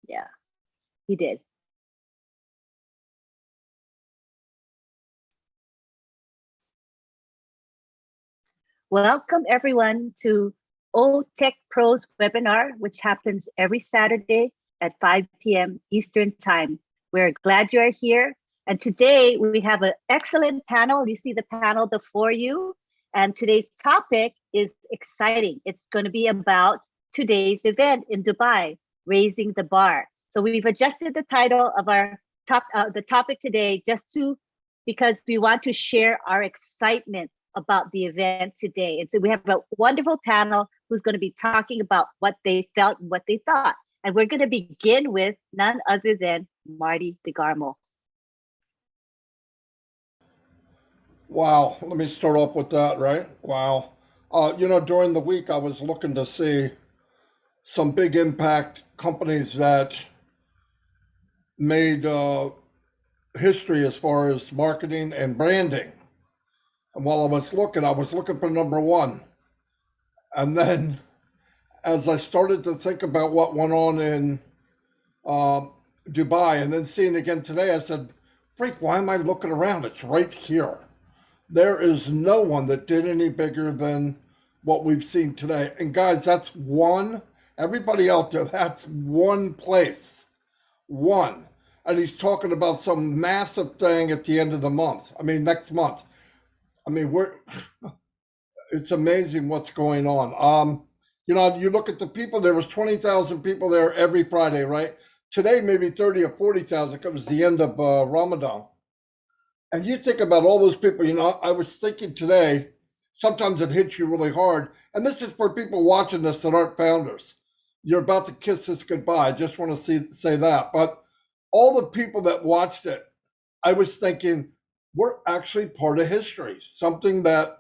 Yeah, he did. Welcome everyone to Otechpro's webinar, which happens every Saturday at 5 p.m. Eastern Time. We're glad you're here. And today we have an excellent panel. You see the panel before you. And today's topic is exciting. It's going to be about today's event in Dubai, Raising the Bar. So we've adjusted the title of our the topic today because we want to share our excitement about the event today. And so we have a wonderful panel who's going to be talking about what they felt and what they thought. And we're going to begin with none other than Marty DeGarmo. Wow, let me start off with that, right? Wow. During the week, I was looking to see some big impact companies that made history as far as marketing and branding. And while I was looking for number one. And then as I started to think about what went on in Dubai and then seeing it again today, I said, freak, why am I looking around? It's right here. There is no one that did any bigger than what we've seen today. And guys, that's one, everybody out there, that's one place. One. And he's talking about some massive thing at the end of the month. I mean, next month. I mean, it's amazing what's going on. You look at the people, there was 20,000 people there every Friday, right? Today, maybe 30 or 40,000 because it was the end of Ramadan. And you think about all those people, I was thinking today, sometimes it hits you really hard. And this is for people watching this that aren't founders. You're about to kiss this goodbye. I just want to say that. But all the people that watched it, I was thinking, we're actually part of history. Something that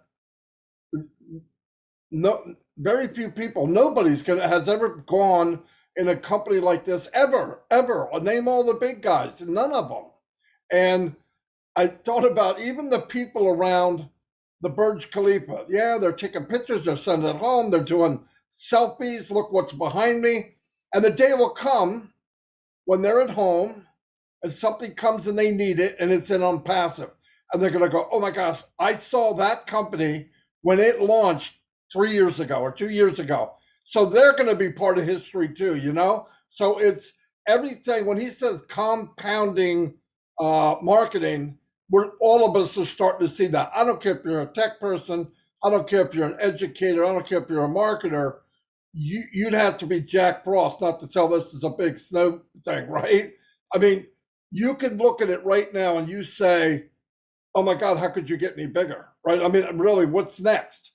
very few people, has ever gone in a company like this, ever. I'll name all the big guys, none of them. And I thought about even the people around the Burj Khalifa. Yeah, they're taking pictures, they're sending it home, they're doing selfies, look what's behind me. And the day will come when they're at home and something comes and they need it and it's in ONPASSIVE. And they're gonna go, oh my gosh, I saw that company when it launched 3 years ago or 2 years ago. So they're gonna be part of history too, So it's everything, when he says compounding marketing, all of us are starting to see that. I don't care if you're a tech person, I don't care if you're an educator, I don't care if you're a marketer, you'd have to be Jack Frost not to tell this is a big snow thing, right? I mean, you can look at it right now and you say, oh my God, how could you get any bigger, right? I mean, really, what's next?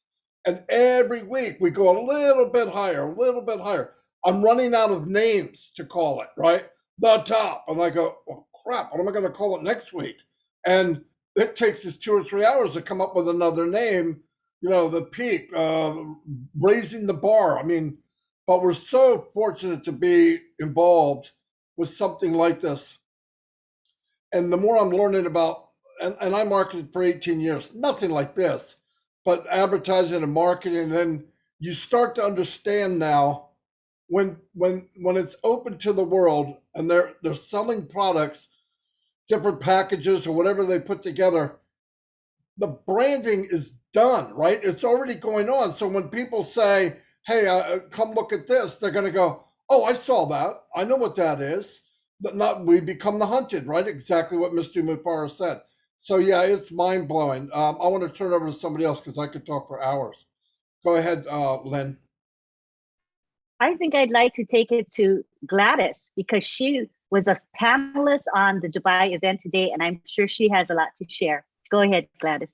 And every week we go a little bit higher, a little bit higher. I'm running out of names to call it, right? The top. And I go, oh, crap, what am I going to call it next week? And it takes us 2 or 3 hours to come up with another name, the peak, raising the bar. I mean, but we're so fortunate to be involved with something like this. And the more I'm learning about, and I marketed for 18 years, nothing like this, but advertising and marketing, and then you start to understand now when it's open to the world and they're selling products, different packages or whatever they put together, the branding is done, right? It's already going on. So when people say, hey, come look at this, they're going to go, oh, I saw that. I know what that is. But we become the hunted, right? Exactly what Mr. Mufara said. So yeah, it's mind blowing. I want to turn over to somebody else because I could talk for hours. Go ahead, Lynn. I think I'd like to take it to Gladys because she was a panelist on the Dubai event today, and I'm sure she has a lot to share. Go ahead, Gladys.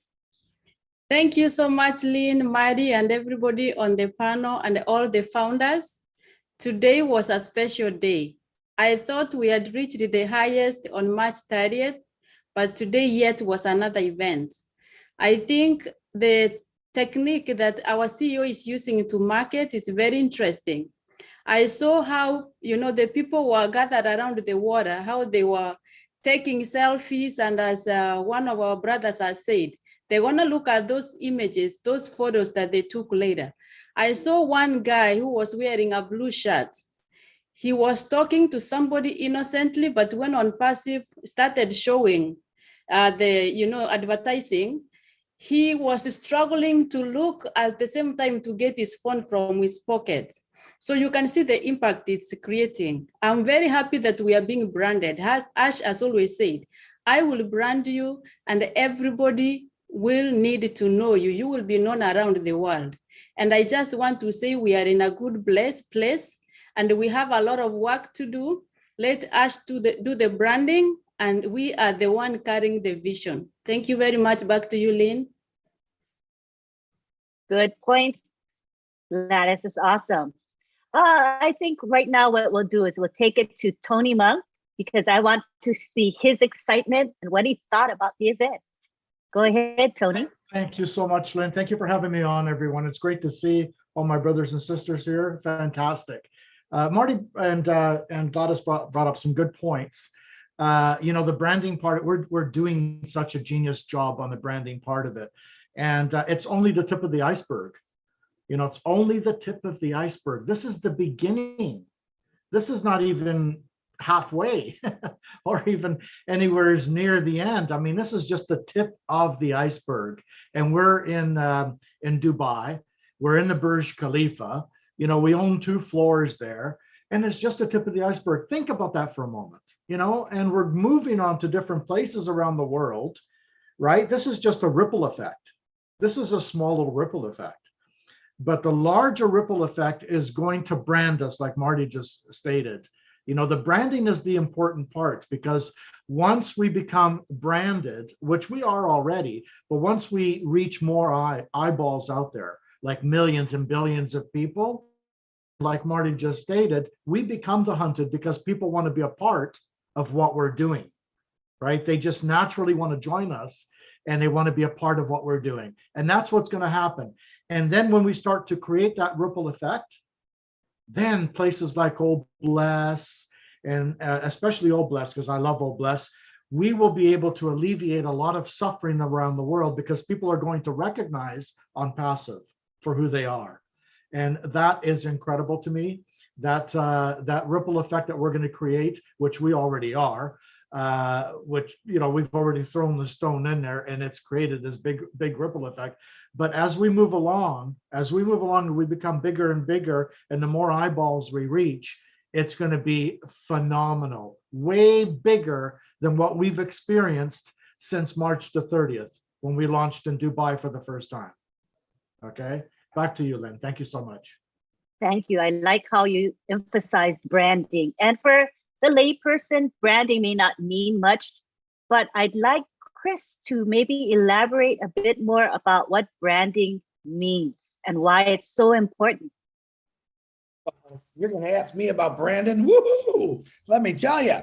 Thank you so much, Lynn, Marty, and everybody on the panel and all the founders. Today was a special day. I thought we had reached the highest on March 30th, but today yet was another event. I think the technique that our CEO is using to market is very interesting. I saw how, the people were gathered around the water, how they were taking selfies, and as one of our brothers has said, they're gonna look at those images, those photos that they took later. I saw one guy who was wearing a blue shirt. he was talking to somebody innocently, but when ONPASSIVE started showing advertising, he was struggling to look at the same time to get his phone from his pocket. So you can see the impact it's creating. I'm very happy that we are being branded. As Ash has always said, I will brand you and everybody will need to know you. You will be known around the world. And I just want to say we are in a good place and we have a lot of work to do. Let Ash do the branding, and we are the one carrying the vision. Thank you very much. Back to you, Lynn. Good point. Gladys is awesome. I think right now what we'll do is we'll take it to Tony Monk, because I want to see his excitement and what he thought about the event. Go ahead, Tony. Thank you so much, Lynn. Thank you for having me on, everyone. It's great to see all my brothers and sisters here. Fantastic. Marty and Gladys brought up some good points. The branding part, we're doing such a genius job on the branding part of it. And it's only the tip of the iceberg. It's only the tip of the iceberg. This is the beginning. This is not even halfway or even anywhere near the end. I mean, this is just the tip of the iceberg. And we're in Dubai. We're in the Burj Khalifa. We own 2 floors there. And it's just a tip of the iceberg. Think about that for a moment, and we're moving on to different places around the world, right? This is just a ripple effect. This is a small little ripple effect. But the larger ripple effect is going to brand us, like Marty just stated. The branding is the important part, because once we become branded, which we are already, but once we reach more eyeballs out there, like millions and billions of people, like Marty just stated, we become the hunted because people want to be a part of what we're doing, right? They just naturally want to join us and they want to be a part of what we're doing. And that's what's going to happen. And then when we start to create that ripple effect, then places like Old Bless, and especially Old Bless, because I love Old Bless, we will be able to alleviate a lot of suffering around the world, because people are going to recognize ONPASSIVE for who they are. And that is incredible to me, that ripple effect that we're going to create, which we already are, which, we've already thrown the stone in there and it's created this big ripple effect. But as we move along, we become bigger and bigger, and the more eyeballs we reach, it's going to be phenomenal, way bigger than what we've experienced since March the 30th, when we launched in Dubai for the first time. Okay, back to you, Lynn. Thank you so much. Thank you. I like how you emphasized branding. And for the layperson, branding may not mean much, but I'd like Chris to maybe elaborate a bit more about what branding means and why it's so important. You're going to ask me about branding? Woohoo! Let me tell you.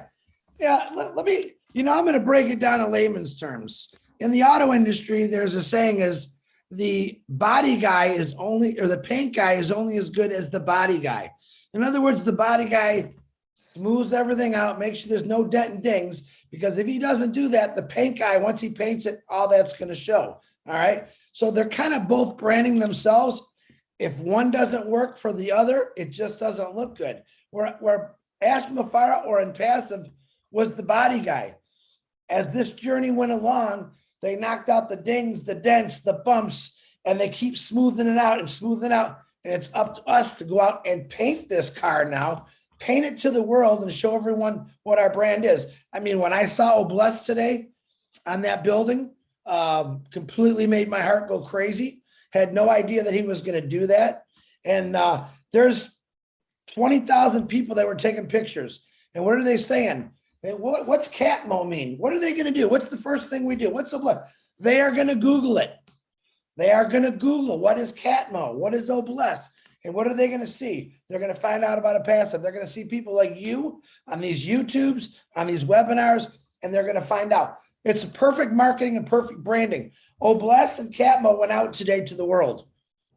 Yeah, let me, I'm going to break it down in layman's terms. In the auto industry, there's a saying is the body guy is only, or the paint guy is only as good as the body guy. In other words, the body guy smooths everything out, makes sure there's no dent and dings, because if he doesn't do that, the paint guy, once he paints it, all that's going to show. All right. So they're kind of both branding themselves. If one doesn't work for the other, it just doesn't look good. Where Ash Mafara or ONPASSIVE was the body guy. As this journey went along, they knocked out the dings, the dents, the bumps, and they keep smoothing it out and smoothing it out. And it's up to us to go out and paint this car now, paint it to the world and show everyone what our brand is. I mean, when I saw Obless today on that building, completely made my heart go crazy. Had no idea that he was going to do that. And there's 20,000 people that were taking pictures. And what are they saying? What's Catmo mean? What are they going to do? What's the first thing we do? What's the blood? They are going to Google it. They are going to Google what is Catmo? What is Obless? And what are they going to see? They're going to find out about ONPASSIVE. They're going to see people like you on these YouTubes, on these webinars, and they're going to find out. It's perfect marketing and perfect branding. Obless and Catmo went out today to the world,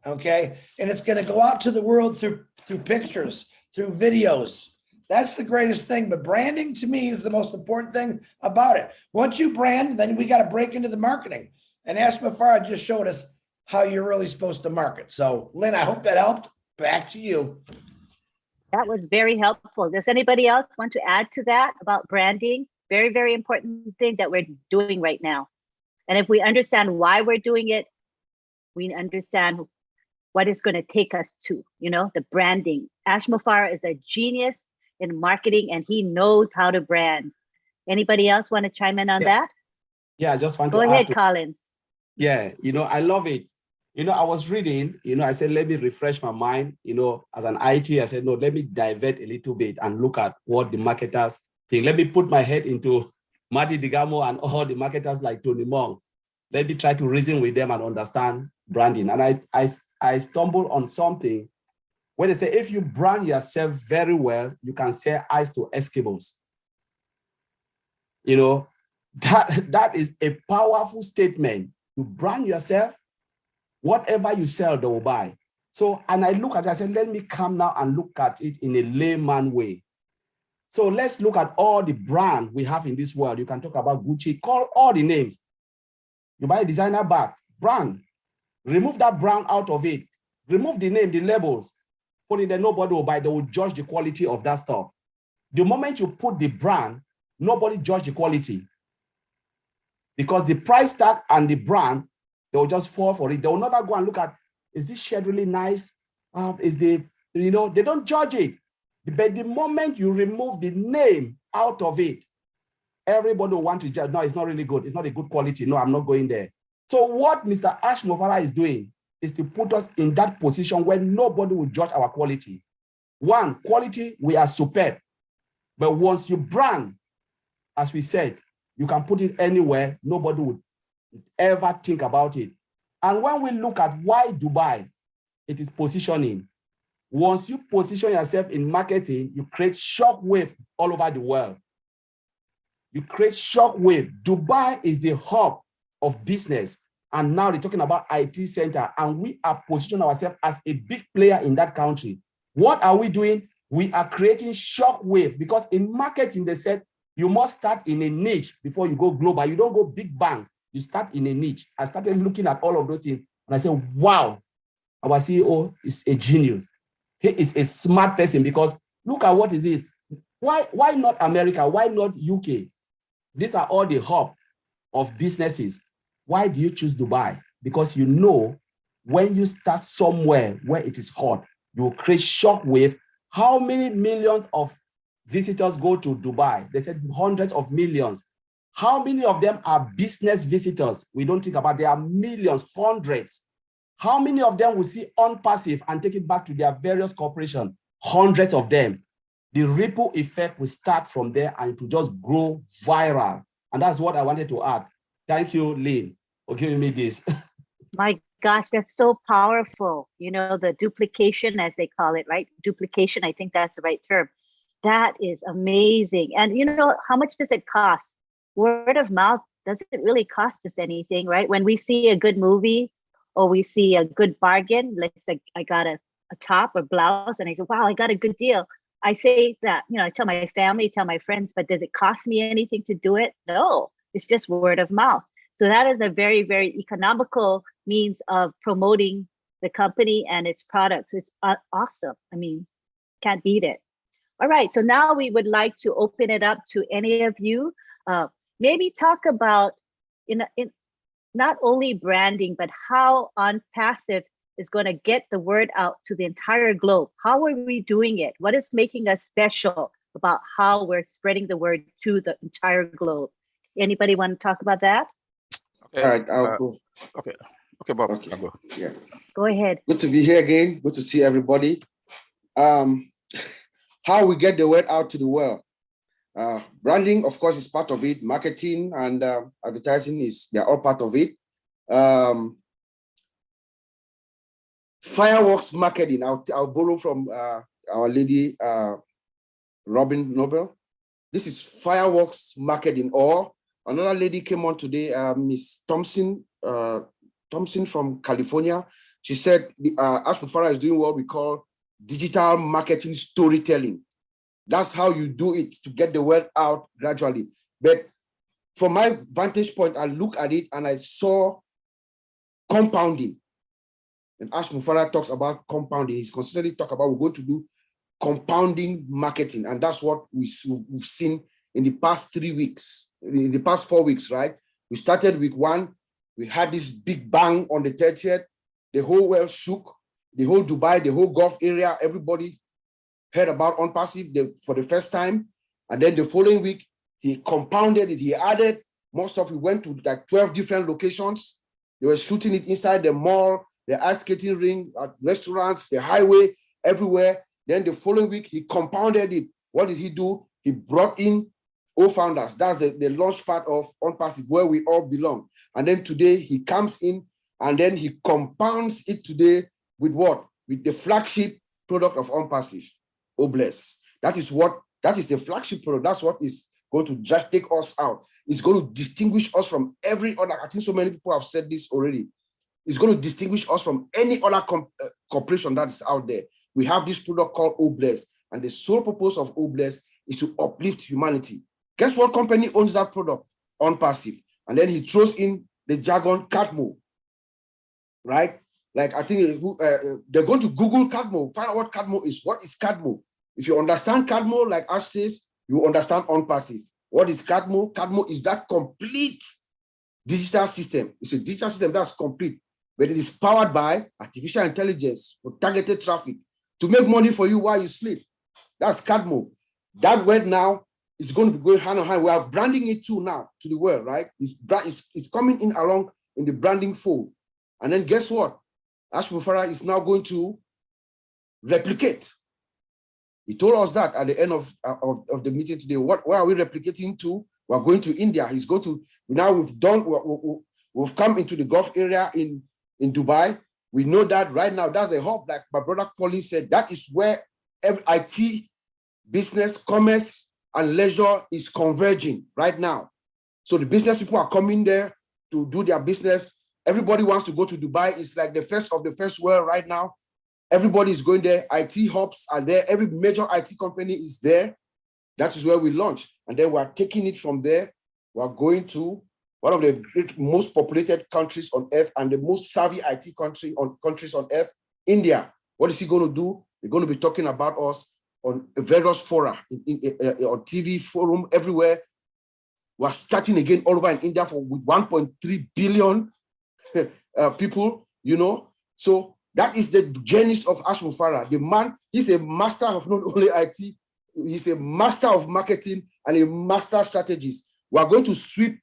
okay? And it's going to go out to the world through pictures, through videos. That's the greatest thing. But branding to me is the most important thing about it. Once you brand, then we got to break into the marketing. And Ash Mafara just showed us how you're really supposed to market. So, Lynn, I hope that helped. Back to you. That was very helpful. Does anybody else want to add to that about branding? Very, very important thing that we're doing right now. And if we understand why we're doing it, we understand what it's going to take us to, the branding. Ash Mufara is a genius in marketing and he knows how to brand. Anybody else want to chime in on that? Yeah, I just want Go to ahead, add to, Collins. yeah, I love it. I was reading, I said, let me refresh my mind, as an IT, I said, no, let me divert a little bit and look at what the marketers think. Let me put my head into Marty Digamo and all the marketers like Tony Mong. Let me try to reason with them and understand branding. And I stumbled on something where they say, if you brand yourself very well, you can sell ice to Eskimos. That is a powerful statement. You brand yourself, whatever you sell, they will buy. So, and I look at it, I said, let me come now and look at it in a layman way. So let's look at all the brand we have in this world. You can talk about Gucci, call all the names. You buy a designer bag, brand, remove that brand out of it, remove the name, the labels, put it there, nobody will buy, they will judge the quality of that stuff. The moment you put the brand, nobody judge the quality. Because the price tag and the brand, they will just fall for it. They will never go and look at, is this shirt really nice? They don't judge it. But the moment you remove the name out of it, everybody will want to judge. No, it's not really good. It's not a good quality. No, I'm not going there. So what Mr. Ash Mufara is doing is to put us in that position where nobody will judge our quality. One, quality, we are superb. But once you brand, as we said, you can put it anywhere, nobody would ever think about it. And when we look at why Dubai, it is positioning. Once you position yourself in marketing, you create shockwave all over the world. You create shockwave. Dubai is the hub of business. And now they're talking about IT center, and we are positioning ourselves as a big player in that country. What are we doing? We are creating shockwave, because in marketing, they said, you must start in a niche before you go global. You don't go big bang. You start in a niche. I started looking at all of those things, and I said, wow, our CEO is a genius. He is a smart person, because look at what it is. Why not America? Why not UK? These are all the hub of businesses. Why do you choose Dubai? Because you know when you start somewhere where it is hot, you will create shockwave. How many millions of visitors go to Dubai? They said hundreds of millions. How many of them are business visitors? We don't think about, there are millions, hundreds. How many of them will see ONPASSIVE and take it back to their various corporations? Hundreds of them. The ripple effect will start from there and it will just grow viral. And that's what I wanted to add. Thank you, Lynn, for giving me this. My gosh, that's so powerful. The duplication, as they call it, right? Duplication, I think that's the right term. That is amazing. And how much does it cost? Word of mouth doesn't really cost us anything, right? When we see a good movie or we see a good bargain, let's say I got a top or blouse and I say, wow, I got a good deal. I say that, I tell my family, tell my friends, but does it cost me anything to do it? No, it's just word of mouth. So that is a very, very economical means of promoting the company and its products. It's awesome. I mean, can't beat it. All right, so now we would like to open it up to any of you. Maybe talk about in not only branding, but how ONPASSIVE is going to get the word out to the entire globe. How are we doing it? What is making us special about how we're spreading the word to the entire globe? Anybody want to talk about that? Okay. All right, I'll go. Okay. Okay, Bob. Okay. I'll go. Yeah. Go ahead. Good to be here again. Good to see everybody. How we get the word out to the world. Branding, of course, is part of it. Marketing and advertising they're all part of it. Fireworks marketing. I'll borrow from our lady Robin Noble. This is fireworks marketing. Or another lady came on today, Miss Thompson from California. She said Ash Mufara is doing what we call digital marketing storytelling. That's how you do it to get the word out gradually. But from my vantage point, I look at it and I saw compounding. And Ash Mufara talks about compounding. He's consistently talking about we're going to do compounding marketing. And that's what we've seen in the past 3 weeks, in the past 4 weeks, right? We started week 1. We had this big bang on the 30th. The whole world shook, the whole Dubai, the whole Gulf area, everybody heard about ONPASSIVE for the first time. And then the following week, he compounded it, he added more stuff. We went to like 12 different locations. They were shooting it inside the mall, the ice skating ring, restaurants, the highway, everywhere. Then the following week, he compounded it. What did he do? He brought in founders. That's the launch part of ONPASSIVE, where we all belong. And then today he comes in and then he compounds it today with what? With the flagship product of ONPASSIVE, Obless. That is the flagship product. That's what is going to just take us out. It's going to distinguish us from every other. I think so many people have said this already. It's going to distinguish us from any other corporation that is out there. We have this product called Obless, and the sole purpose of Obless is to uplift humanity. Guess what company owns that product? ONPASSIVE. And then he throws in the jargon Cadmo, right? Like I think they're going to Google Cadmo, find out what Cadmo is. What is Cadmo? If you understand Cadmo, like Ash says, you understand ONPASSIVE. What is Cadmo? Cadmo is that complete digital system. It's a digital system that's complete, but it is powered by artificial intelligence for targeted traffic to make money for you while you sleep. That's Cadmo. That word now is going to be going hand in hand. We are branding it too now to the world, right? It's coming in along in the branding fold. And then guess what? Ash Mufara is now going to replicate. He told us that at the end of the meeting today. Where are we replicating to? We're going to India. He's going to, now we've come into the Gulf area in Dubai. We know that right now, that's a hub, like my brother Colin said, that is where every IT, business, commerce, and leisure is converging right now. So the business people are coming there to do their business. Everybody wants to go to Dubai. It's like the first of the first world right now. Everybody is going there. IT hubs are there. Every major IT company is there. That is where we launch. And then we're taking it from there. We're going to one of the most populated countries on earth and the most savvy IT countries on earth, India. What is he going to do? We're going to be talking about us on various fora, on TV, forum, everywhere. We're starting again all over in India with 1.3 billion people, you know. So that is the genius of Ash Mufara. The man, he's a master of not only IT, he's a master of marketing and a master strategist. We are going to sweep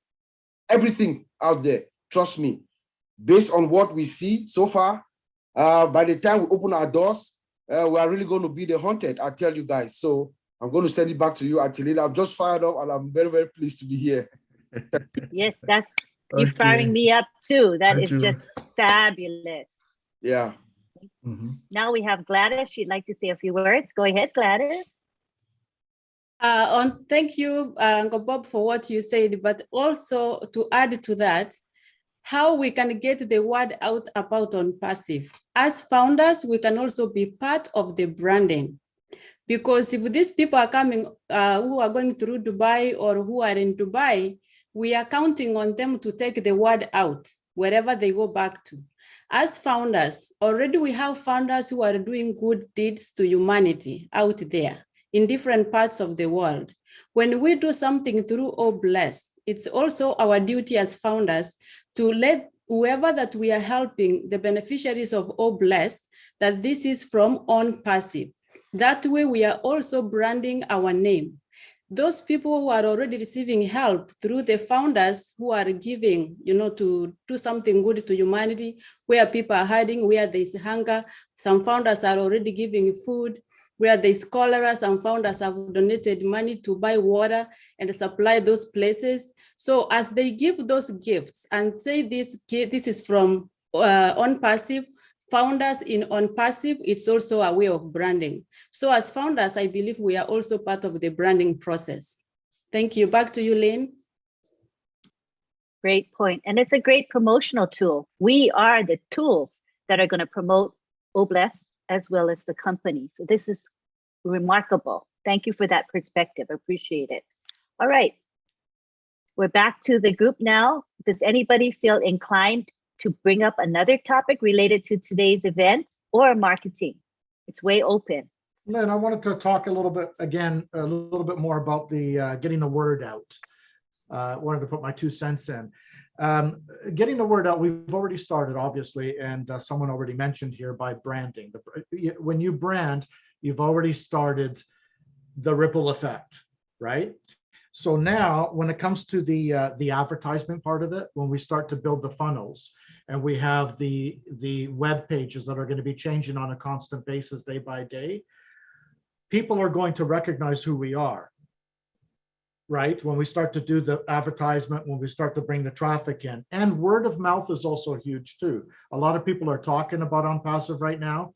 everything out there, trust me. Based on what we see so far, by the time we open our doors, we are really going to be the haunted, I tell you guys. So I'm going to send it back to you, Atilida. I'm just fired up and I'm very, very pleased to be here. Yes, that's you firing me up too. That is just fabulous. Yeah. Now we have Gladys. She'd like to say a few words. Go ahead, Gladys. Thank you, Uncle Bob, for what you said, but also to add to that, how we can get the word out about ONPASSIVE. As founders, we can also be part of the branding. Because if these people are coming, who are going through Dubai or who are in Dubai, we are counting on them to take the word out wherever they go back to. As founders, already we have founders who are doing good deeds to humanity out there in different parts of the world. When we do something through Obless, it's also our duty as founders to let whoever that we are helping, the beneficiaries of Obless, that this is from ONPASSIVE. That way we are also branding our name. Those people who are already receiving help through the founders who are giving, to do something good to humanity, where people are hiding, where there's hunger, some founders are already giving food. Where there's cholera, some founders have donated money to buy water and supply those places. So as they give those gifts and say this is from ONPASSIVE, founders in ONPASSIVE, it's also a way of branding. So as founders, I believe we are also part of the branding process. Thank you. Back to you, Lynn. Great point. And it's a great promotional tool. We are the tools that are going to promote Obless as well as the company. So this is remarkable. Thank you for that perspective. Appreciate it. All right. We're back to the group now. Does anybody feel inclined to bring up another topic related to today's event or marketing? It's way open. Lynn, I wanted to talk a little bit more about the getting the word out. Wanted to put my 2 cents in. Getting the word out, we've already started, obviously, and someone already mentioned here by branding. When you brand, you've already started the ripple effect, right? So now, when it comes to the advertisement part of it, when we start to build the funnels, and we have the web pages that are going to be changing on a constant basis, day by day, people are going to recognize who we are, right? When we start to do the advertisement, when we start to bring the traffic in, and word of mouth is also huge too. A lot of people are talking about ONPASSIVE right now.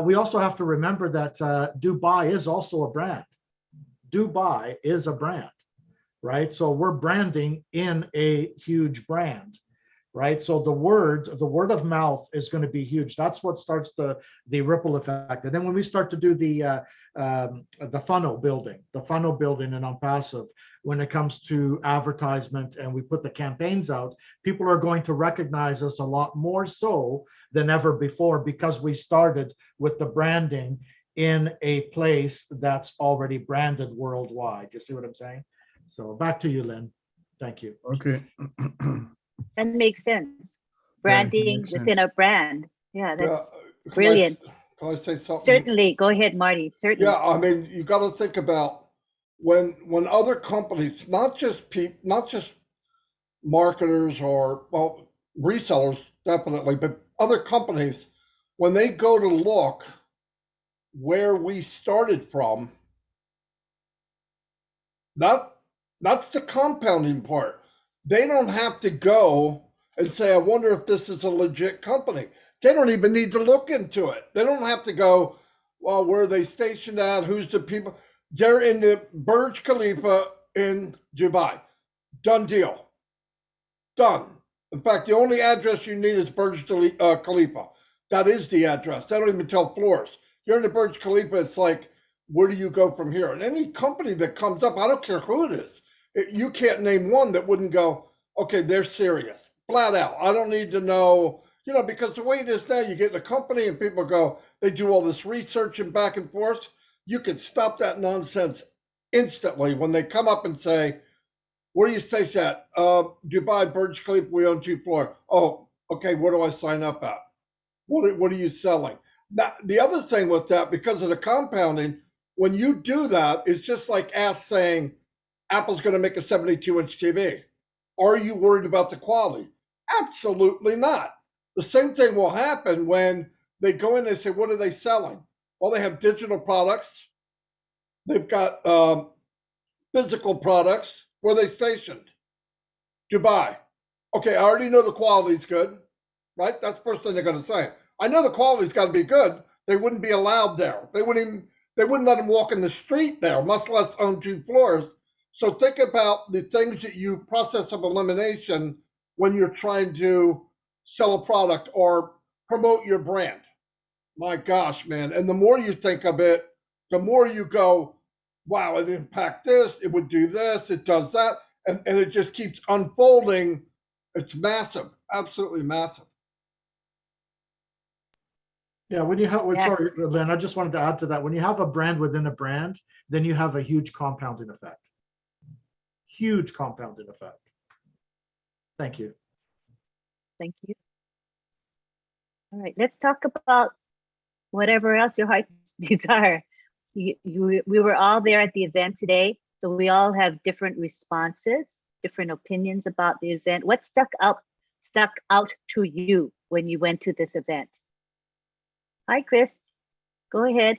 We also have to remember that Dubai is also a brand. Dubai is a brand, right? So we're branding in a huge brand, right? So the word of mouth is going to be huge. That's what starts the ripple effect. And then when we start to do the funnel building in ONPASSIVE, when it comes to advertisement and we put the campaigns out, people are going to recognize us a lot more so than ever before, because we started with the branding in a place that's already branded worldwide. You see what I'm saying? So back to you, Lynn. Thank you. Okay. That makes sense. Branding makes within sense. a brand. Yeah, that's Can brilliant. Can I say something? Certainly. Go ahead, Marty. Certainly. Yeah, I mean, you got to think about when other companies, not just marketers or, well, resellers definitely, but other companies, when they go to look where we started from, that's the compounding part. They don't have to go and say, I wonder if this is a legit company. They don't even need to look into it. They don't have to go, well, where are they stationed at? Who's the people? They're in the Burj Khalifa in Dubai. Done deal. Done. In fact, the only address you need is Burj Khalifa. That is the address. They don't even tell floors. You're in the Burj Khalifa, it's like, where do you go from here? And any company that comes up, I don't care who it is, you can't name one that wouldn't go, okay, they're serious. Flat out. I don't need to know, because the way it is now, you get in a company and people go, they do all this research and back and forth. You can stop that nonsense instantly when they come up and say, where do you stay at? Dubai, Burj Khalifa, we own 2 floors. Oh, okay, where do I sign up at? What are you selling? Now, the other thing with that, because of the compounding, when you do that, it's just like us saying, Apple's going to make a 72-inch TV. Are you worried about the quality? Absolutely not. The same thing will happen when they go in and say, what are they selling? Well, they have digital products. They've got physical products. Where are they stationed? Dubai. Okay, I already know the quality's good, right? That's the first thing they're going to say. I know the quality's got to be good. They wouldn't be allowed there. They wouldn't let them walk in the street there, much less own 2 floors. So think about the things that you process of elimination when you're trying to sell a product or promote your brand. My gosh, man. And the more you think of it, the more you go, wow, it impact this, it would do this, it does that. And it just keeps unfolding. It's massive, absolutely massive. Yeah, when you have, Yeah. sorry, Lynn, I just wanted to add to that. When you have a brand within a brand, then you have a huge compounding effect. Huge compounding effect. Thank you. Thank you. All right, let's talk about whatever else your heart's desire. We were all there at the event today, so we all have different responses, different opinions about the event. What stuck out to you when you went to this event? Hi, Chris. Go ahead.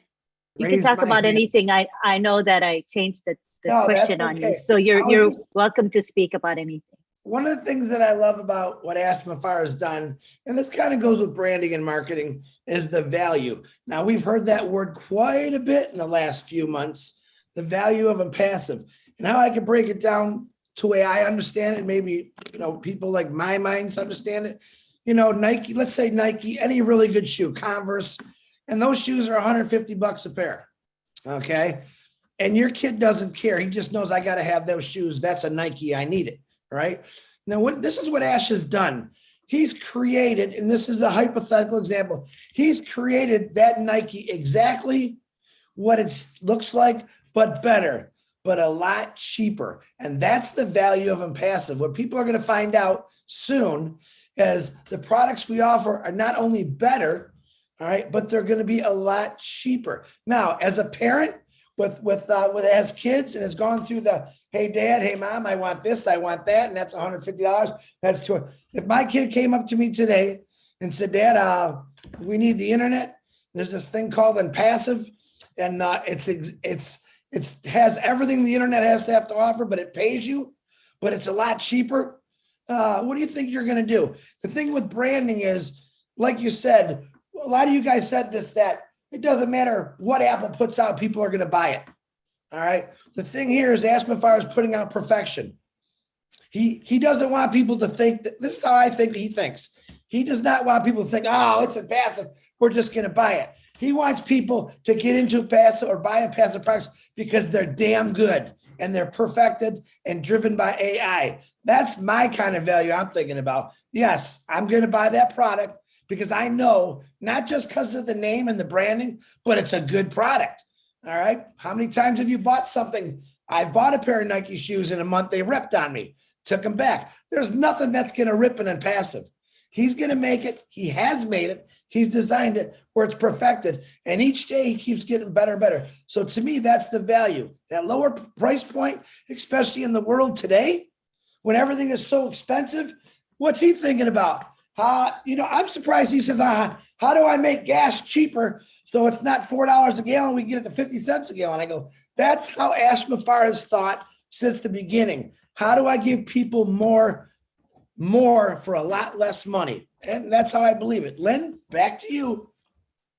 You can Raise talk my about hand. anything. I know that I changed the No, that's question on you, okay. so I you're was just- welcome to speak about anything. One of the things that I love about what Ask Mafar has done, and this kind of goes with branding and marketing, is the value. Now, we've heard that word quite a bit in the last few months, the value of ONPASSIVE. And how I can break it down to the way I understand it, maybe people like my minds understand it. Nike, let's say Nike, any really good shoe, Converse, and those shoes are $150 a pair. Okay. And your kid doesn't care. He just knows I got to have those shoes. That's a Nike. I need it. Right. Now, this is what Ash has done. He's created, and this is a hypothetical example. He's created that Nike exactly what it looks like, but better, but a lot cheaper. And that's the value of ONPASSIVE. What people are going to find out soon is the products we offer are not only better, all right, but they're going to be a lot cheaper. Now, as a parent with has kids and has gone through the, hey dad, hey mom, I want this, I want that, and that's $150. That's $200. If my kid came up to me today and said, Dad, we need the internet. There's this thing called ONPASSIVE, and it has everything the internet has to have to offer, but it pays you, but it's a lot cheaper. What do you think you're going to do? The thing with branding is, like you said, a lot of you guys said this, that it doesn't matter what Apple puts out, people are going to buy it. All right. The thing here is Ashman-Fire is putting out perfection. He doesn't want people to think that, this is how I think he thinks. He does not want people to think, oh, it's ONPASSIVE, we're just going to buy it. He wants people to get into ONPASSIVE or buy ONPASSIVE products because they're damn good and they're perfected and driven by AI. That's my kind of value I'm thinking about. Yes, I'm going to buy that product because I know, not just because of the name and the branding, but it's a good product. All right. How many times have you bought something? I bought a pair of Nike shoes in a month. They ripped on me, took them back. There's nothing that's going to rip an ONPASSIVE. He's going to make it. He has made it. He's designed it where it's perfected. And each day he keeps getting better and better. So to me, that's the value. That lower price point, especially in the world today, when everything is so expensive, what's he thinking about? I'm surprised he says, how do I make gas cheaper so it's not $4 a gallon, we get it to 50 cents a gallon? I go, that's how Ashman-Fire has thought since the beginning. How do I give people more for a lot less money? And that's how I believe it. Lynn, back to you.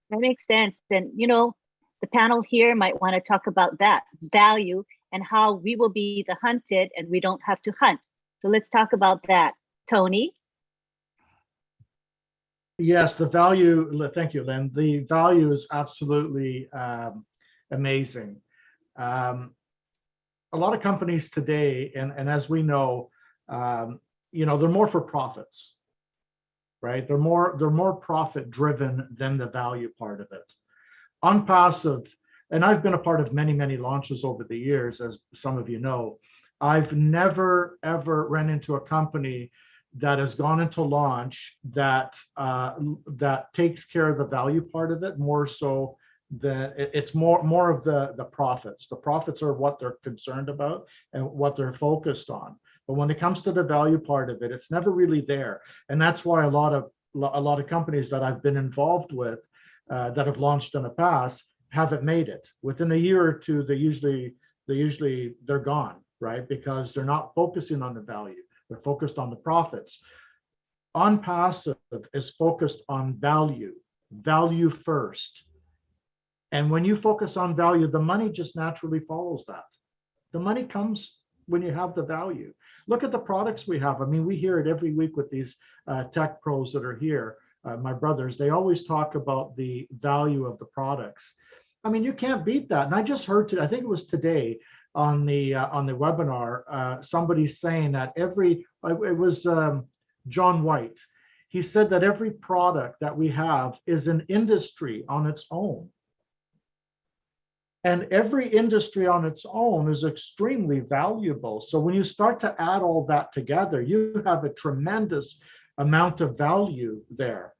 That makes sense. And, the panel here might want to talk about that value and how we will be the hunted and we don't have to hunt. So let's talk about that. Tony? Yes, the value, thank you, Lynn. The value is absolutely amazing. A lot of companies today, and as we know, they're more for profits, right? They're more profit driven than the value part of it. ONPASSIVE, and I've been a part of many, many launches over the years, as some of you know. I've never, ever ran into a company that has gone into launch that takes care of the value part of it more so than it's more of the profits. The profits are what they're concerned about and what they're focused on. But when it comes to the value part of it, it's never really there. And that's why a lot of companies that I've been involved with that have launched in the past haven't made it. Within a year or two, they're gone, right? Because they're not focusing on the value. They're focused on the profits. ONPASSIVE is focused on value first. And when you focus on value, the money just naturally follows that. The money comes when you have the value. Look at the products we have. I mean, we hear it every week with these tech pros that are here, my brothers. They always talk about the value of the products. I mean, you can't beat that. And I just heard, I think it was today, on the webinar, somebody saying that it was John White. He said that every product that we have is an industry on its own. And every industry on its own is extremely valuable. So when you start to add all that together, you have a tremendous amount of value there.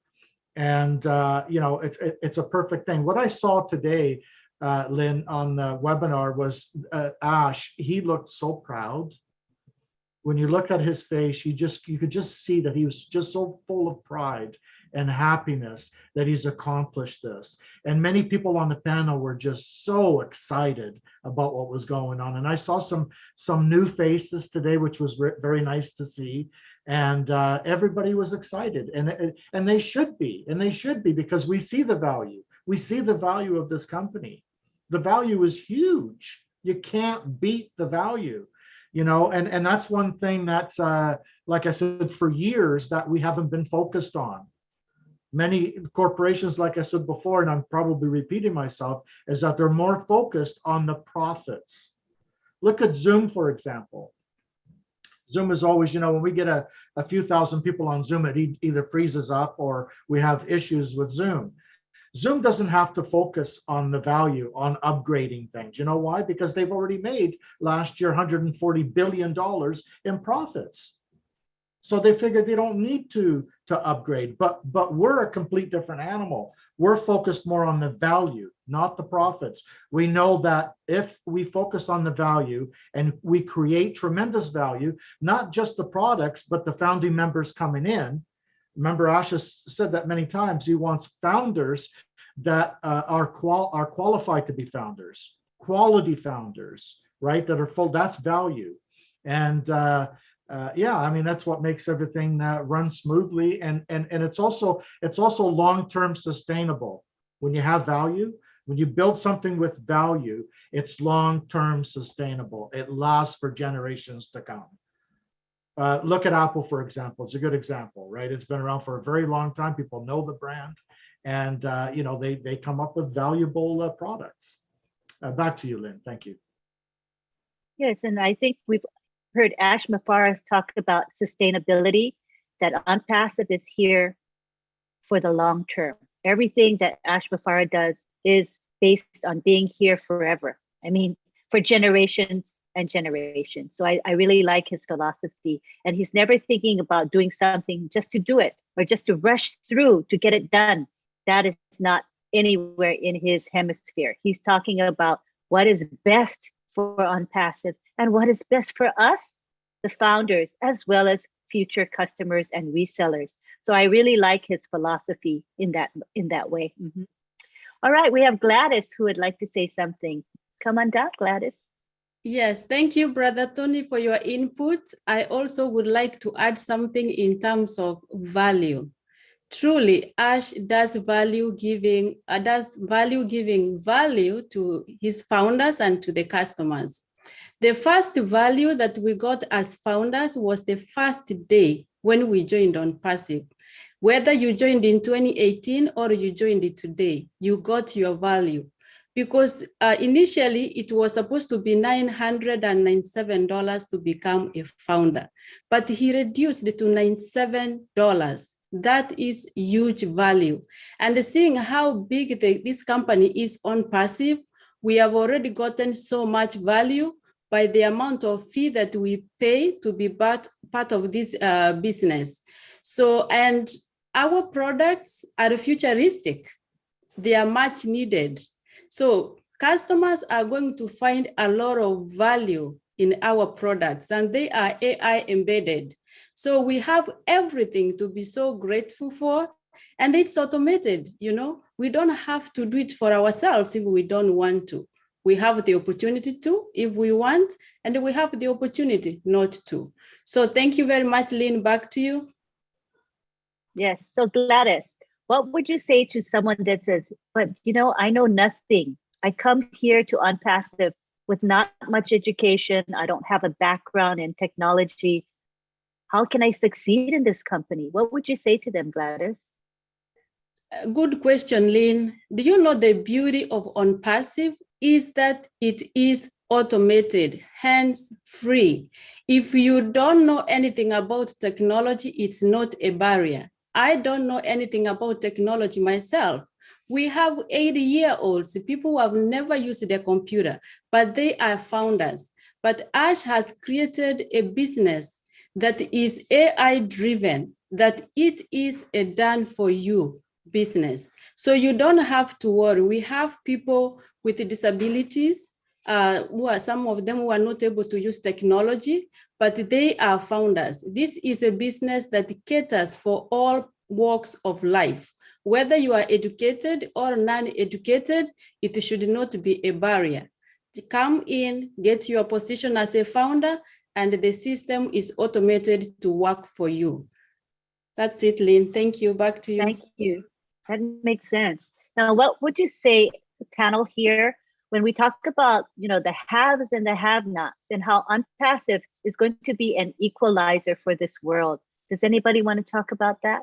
And it's a perfect thing. What I saw today, Lynn, on the webinar was Ash. He looked so proud. When you look at his face, you could just see that he was just so full of pride and happiness that he's accomplished this. And many people on the panel were just so excited about what was going on. And I saw some new faces today, which was very nice to see. And everybody was excited, and they should be, because we see the value. We see the value of this company. The value is huge. You can't beat the value, and that's one thing that's, like I said, for years that we haven't been focused on. Many corporations, like I said before, and I'm probably repeating myself, is that they're more focused on the profits. Look at Zoom, for example. Zoom is always, when we get a few thousand people on Zoom, it either freezes up or we have issues with Zoom. Zoom doesn't have to focus on the value, on upgrading things. You know why? Because they've already made last year $140 billion in profits. So they figured they don't need to upgrade, but we're a complete different animal. We're focused more on the value, not the profits. We know that if we focus on the value and we create tremendous value, not just the products, but the founding members coming in. Remember, Ash has said that many times. He wants founders that are qualified to be founders, quality founders, right? That are full. That's value, and yeah, I mean that's what makes everything run smoothly, and it's also long-term sustainable. When you have value, when you build something with value, it's long-term sustainable. It lasts for generations to come. Look at Apple, for example. It's a good example, right? It's been around for a very long time. People know the brand, and you know, they come up with valuable products. Back to you, Lynn. Thank you. Yes, and I think we've heard Ash Mafaras talk about sustainability, that ONPASSIVE is here for the long term. Everything that Ash Mafara does is based on being here forever. I mean, for generations and generations. So I really like his philosophy, and he's never thinking about doing something just to do it or just to rush through to get it done. That is not anywhere in his hemisphere. He's talking about what is best for ONPASSIVE and what is best for us, the founders, as well as future customers and resellers. So I really like his philosophy in that way. Mm-hmm. All right, we have Gladys who would like to say something. Come on down, Gladys. Yes, thank you, Brother Tony, for your input. I also would like to add something in terms of value. Truly, Ash does value giving value to his founders and to the customers. The first value that we got as founders was the first day when we joined ONPASSIVE. Whether you joined in 2018 or you joined it today, you got your value. Because initially it was supposed to be $997 to become a founder, but he reduced it to $97. That is huge value. And seeing how big this company is ONPASSIVE, we have already gotten so much value by the amount of fee that we pay to be part of this business. So, and our products are futuristic. They are much needed. So customers are going to find a lot of value in our products, and they are AI embedded. So we have everything to be so grateful for, and it's automated. You know, we don't have to do it for ourselves if we don't want to. We have the opportunity to if we want, and we have the opportunity not to. So thank you very much, Lynn. Back to you. Yes, so Gladys, what would you say to someone that says, but you know, I know nothing. I come here to ONPASSIVE with not much education. I don't have a background in technology. How can I succeed in this company? What would you say to them, Gladys? Good question, Lynn. Do you know the beauty of ONPASSIVE is that it is automated, hands-free. If you don't know anything about technology, it's not a barrier. I don't know anything about technology myself. We have 80-year-olds, people who have never used their computer, but they are founders. But Ash has created a business that is AI-driven, that it is a done-for-you business. So you don't have to worry. We have people with disabilities, some of them who are not able to use technology, but they are founders. This is a business that caters for all walks of life. Whether you are educated or non-educated, it should not be a barrier. Come in, get your position as a founder, and the system is automated to work for you. That's it, Lynn. Thank you. Back to you. Thank you. That makes sense. Now, what would you say, the panel here, when we talk about, you know, the haves and the have-nots and how ONPASSIVE is going to be an equalizer for this world? Does anybody want to talk about that?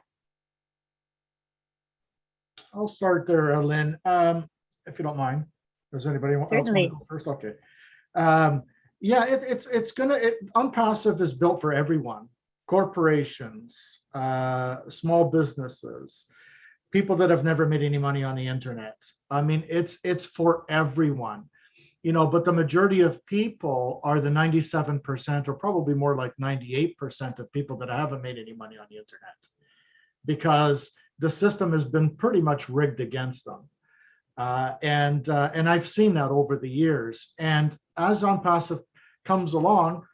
I'll start there, Lynn, if you don't mind. Does anybody else want to go first? Okay. Yeah, ONPASSIVE is built for everyone, corporations, small businesses. people that have never made any money on the internet. I mean, it's for everyone, you know, but the majority of people are the 97%, or probably more like 98% of people that haven't made any money on the internet, because the system has been pretty much rigged against them. And I've seen that over the years. And as ONPASSIVE comes along,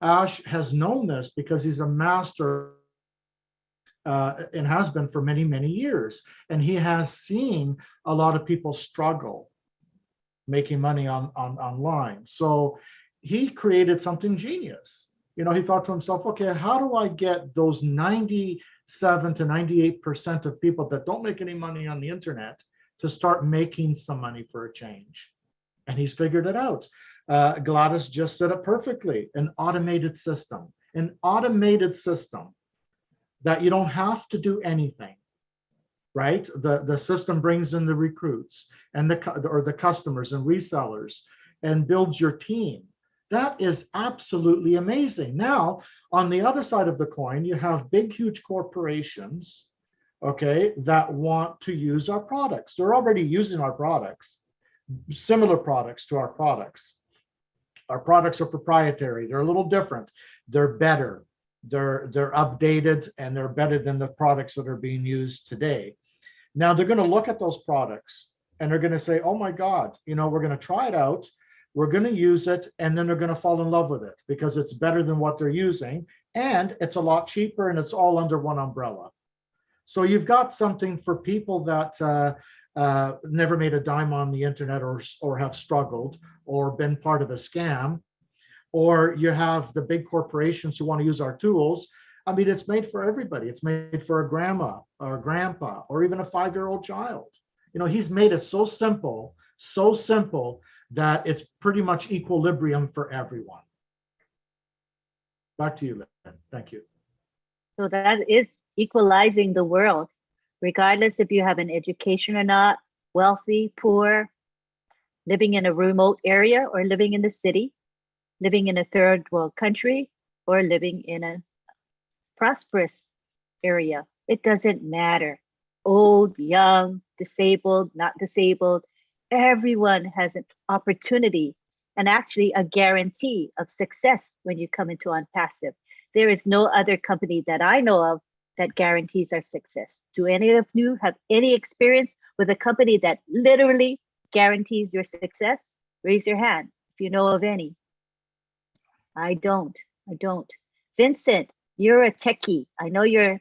Ash has known this because he's a master and has been for many, many years. And he has seen a lot of people struggle making money online. So he created something genius. You know, he thought to himself, okay, how do I get those 97 to 98% of people that don't make any money on the internet to start making some money for a change? And he's figured it out. Gladys just said it perfectly: an automated system that you don't have to do anything, right? The system brings in the recruits and the customers and resellers and builds your team. That is absolutely amazing. Now, on the other side of the coin, you have big, huge corporations, okay, that want to use our products. They're already using our products, similar products to our products. Our products are proprietary. They're a little different. They're better. They're updated, and they're better than the products that are being used today. Now they're going to look at those products and they're going to say, oh my God, you know, we're going to try it out. We're going to use it, and then they're going to fall in love with it because it's better than what they're using, and it's a lot cheaper, and it's all under one umbrella. So you've got something for people that never made a dime on the internet, or have struggled or been part of a scam, or you have the big corporations who want to use our tools. I mean, it's made for everybody. It's made for a grandma or a grandpa, or even a 5-year-old child. You know, he's made it so simple that it's pretty much equilibrium for everyone. Back to you, Lynn. Thank you. So that is equalizing the world, regardless if you have an education or not, wealthy, poor, living in a remote area or living in the city, living in a third world country or living in a prosperous area. It doesn't matter. Old, young, disabled, not disabled. Everyone has an opportunity and actually a guarantee of success when you come into ONPASSIVE. There is no other company that I know of that guarantees our success. Do any of you have any experience with a company that literally guarantees your success? Raise your hand if you know of any. I don't. Vincent, you're a techie. I know your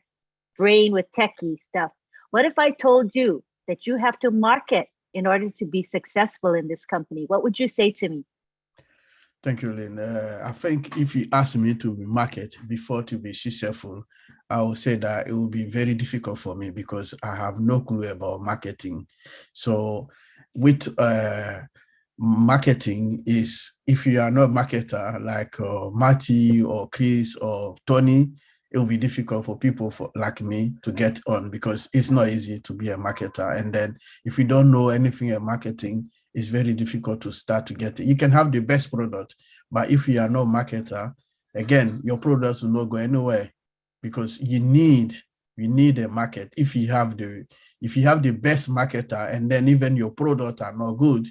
brain with techie stuff. What if I told you that you have to market in order to be successful in this company? What would you say to me? Thank you, Lynn. I think if you ask me to market before to be successful, I will say that it will be very difficult for me because I have no clue about marketing. So with marketing is, if you are not a marketer like Marty or Chris or Tony, it will be difficult for people like me to get on, because it's not easy to be a marketer. And then if you don't know anything about marketing, it's very difficult to start to get it. You can have the best product, but if you are not a marketer, again, your products will not go anywhere, because you need a market. If you have the best marketer, and then even your products are not good,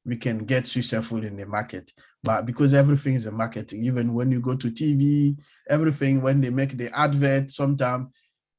we can get successful in the market. But because everything is a marketing, even when you go to TV, everything, when they make the advert, sometimes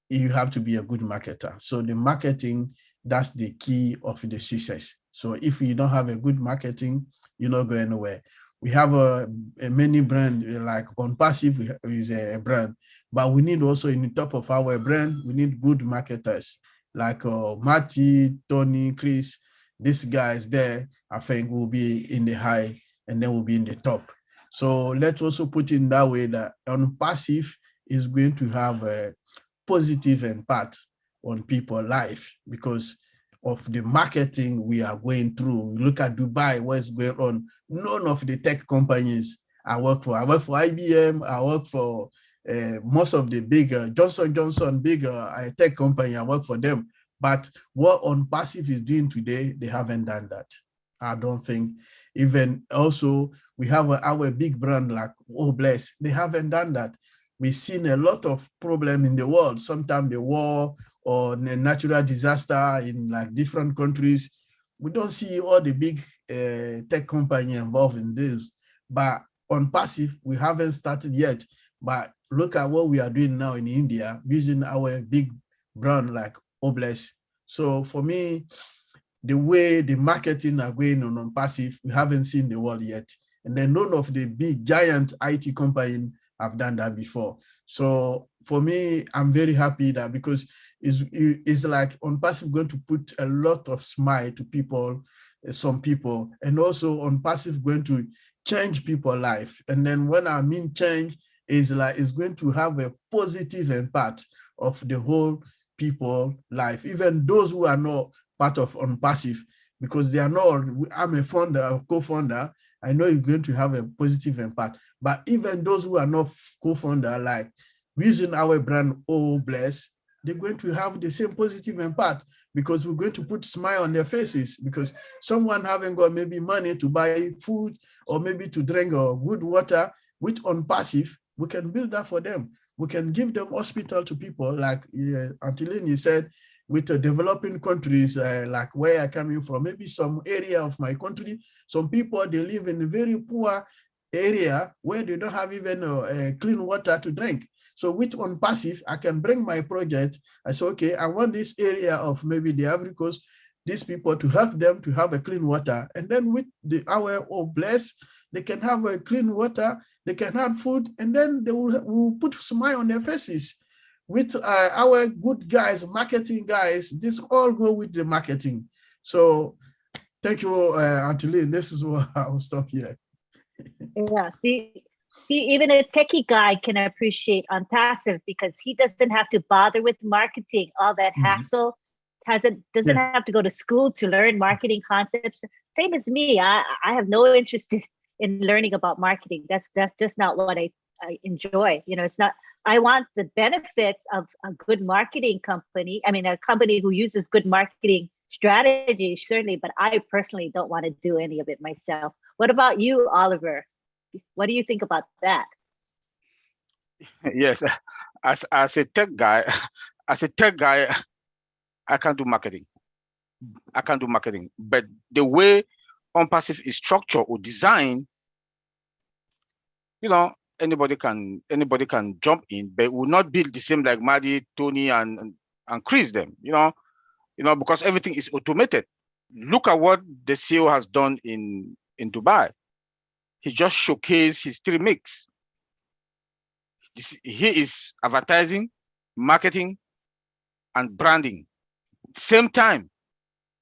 you have to be a good marketer. So the marketing, that's the key of the success. So if you don't have a good marketing, you're not going anywhere. We have a many brand, like ONPASSIVE is a brand, but we need also, in the top of our brand, we need good marketers like Marty, Tony, Chris. These guys there, I think, will be in the high, and then will be in the top. So let's also put in that way that ONPASSIVE is going to have a positive impact on people's life because of the marketing we are going through. Look at Dubai, what's going on. None of the tech companies I work for IBM, I work for most of the bigger Johnson Johnson, bigger tech company, I work for them. But what ONPASSIVE is doing today, they haven't done that. I don't think. Even also, we have our big brand like Bless. They haven't done that. We've seen a lot of problem in the world. Sometimes the war or a natural disaster in like different countries, we don't see all the big tech company involved in this. But on passive, we haven't started yet. But look at what we are doing now in India using our big brand like Obless. So for me, the way the marketing are going on passive, we haven't seen the world yet. And then none of the big giant IT companies have done that before. So for me, I'm very happy that because it's like ONPASSIVE going to put a lot of smile to people, some people, and also ONPASSIVE going to change people's life. And then when I mean change, is like it's going to have a positive impact of the whole people life, even those who are not part of ONPASSIVE, because they are not, I'm a founder, a co-founder, I know it's going to have a positive impact. But even those who are not co-founder, like using our brand Oh Bless, they're going to have the same positive impact because we're going to put smile on their faces, because someone haven't got maybe money to buy food or maybe to drink or good water. With ONPASSIVE, we can build that for them. We can give them hospital to people, like Antilini said, with the developing countries, like where I coming from, maybe some area of my country, some people, they live in a very poor area where they don't have even clean water to drink. So with ONPASSIVE, I can bring my project. I say, okay, I want this area of maybe the Ivory Coast, these people to help them to have a clean water. And then with our Oh Bless, they can have a clean water, they can have food, and then they will put smile on their faces. With our good guys, marketing guys, this all go with the marketing. So thank you, Antilene. This is what I'll stop here. Yeah, see, even a techie guy can appreciate ONPASSIVE because he doesn't have to bother with marketing, all that hassle. Doesn't have to go to school to learn marketing concepts. Same as me. I have no interest in learning about marketing. That's just not what I enjoy. You know, it's not. I want the benefits of a good marketing company. I mean, a company who uses good marketing strategy, certainly, but I personally don't want to do any of it myself. What about you, Oliver? What do you think about that? Yes, as a tech guy, I can't do marketing. I can't do marketing. But the way ONPASSIVE is structured or designed, you know, anybody can jump in, but it will not be the same like Maddie, Tony, and Chris them, you know, because everything is automated. Look at what the CEO has done in Dubai. He just showcased his 3 mix. He is advertising, marketing, and branding. Same time,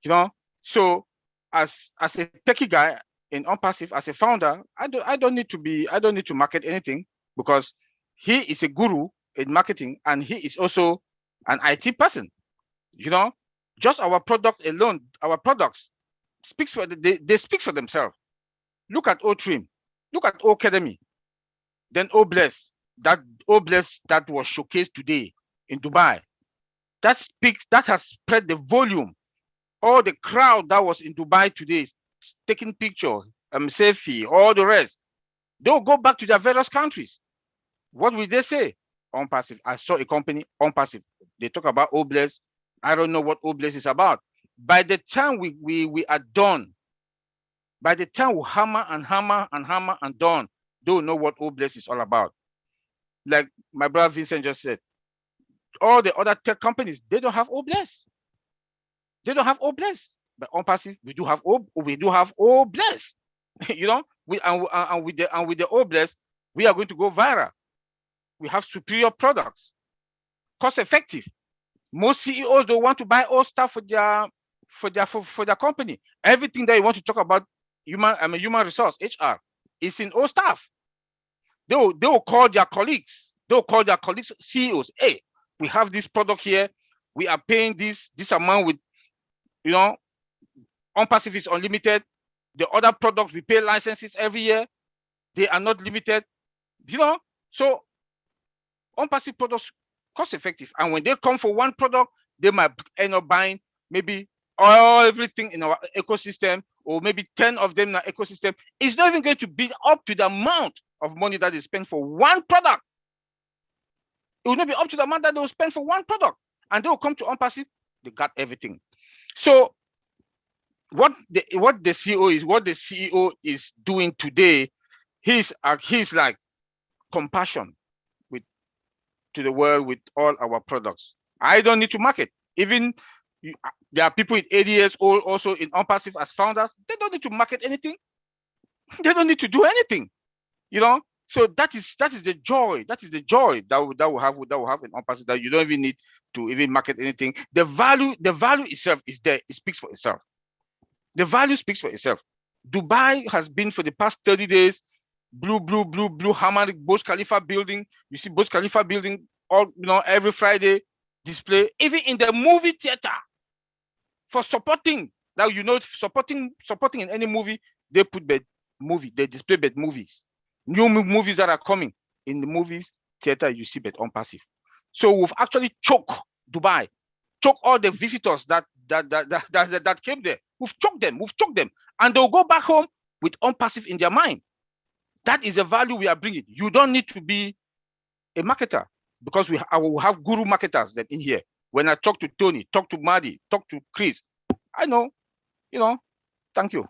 you know. So as a techie guy in ONPASSIVE, as a founder, I don't need to market anything because he is a guru in marketing and he is also an IT person. You know, just our product alone, our products speaks for they speak for themselves. Look at O-Trim, look at O-Academy, then O-Bless, that O-Bless that was showcased today in Dubai. That has spread the volume. All the crowd that was in Dubai today taking pictures, selfie, all the rest, they'll go back to their various countries. What will they say? ONPASSIVE. I saw a company, ONPASSIVE. They talk about O-Bless. I don't know what O-Bless is about. By the time we are done, by the time we hammer and done, don't know what O-Bless is all about. Like my brother Vincent just said, all the other tech companies, they don't have O-Bless. They don't have O-Bless. But ONPASSIVE, we do have O-Bless. You know, with the O-Bless, we are going to go viral. We have superior products, cost effective. Most CEOs don't want to buy all stuff for their company. Everything that you want to talk about human resource, HR, is in all staff. They will call their colleagues. They will call their colleagues, CEOs. Hey, we have this product here. We are paying this amount with, you know, ONPASSIVE is unlimited. The other products we pay licenses every year. They are not limited. You know, so ONPASSIVE products cost effective. And when they come for one product, they might end up buying maybe everything in our ecosystem, or maybe 10 of them in our ecosystem. It's not even going to be up to the amount of money that they spend for one product. It will not be up to the amount that they will spend for one product. and they will come to ONPASSIVE, they got everything. So what the CEO is doing today, he's like compassion to the world with all our products. I don't need to market. Even there are people with 80 years old also in ONPASSIVE as founders. They don't need to market anything. They don't need to do anything, you know. So that is the joy. That is the joy that we have in ONPASSIVE, that you don't even need to even market anything. The value itself is there. It speaks for itself. The value speaks for itself. Dubai has been for the past 30 days, blue Hamad Burj Khalifa building. You see Burj Khalifa building all, you know, every Friday display, even in the movie theater, for supporting. Now, you know, supporting in any movie, they put bed movie, they display bed movies. New movies that are coming in the movies theater, you see bed ONPASSIVE. So we've actually choked Dubai, choke all the visitors that came there. We've choked them, and they'll go back home with ONPASSIVE in their mind. That is the value we are bringing. You don't need to be a marketer, because I will have guru marketers that in here. When I talk to Tony, talk to Madi, talk to Chris, I know, you know. Thank you.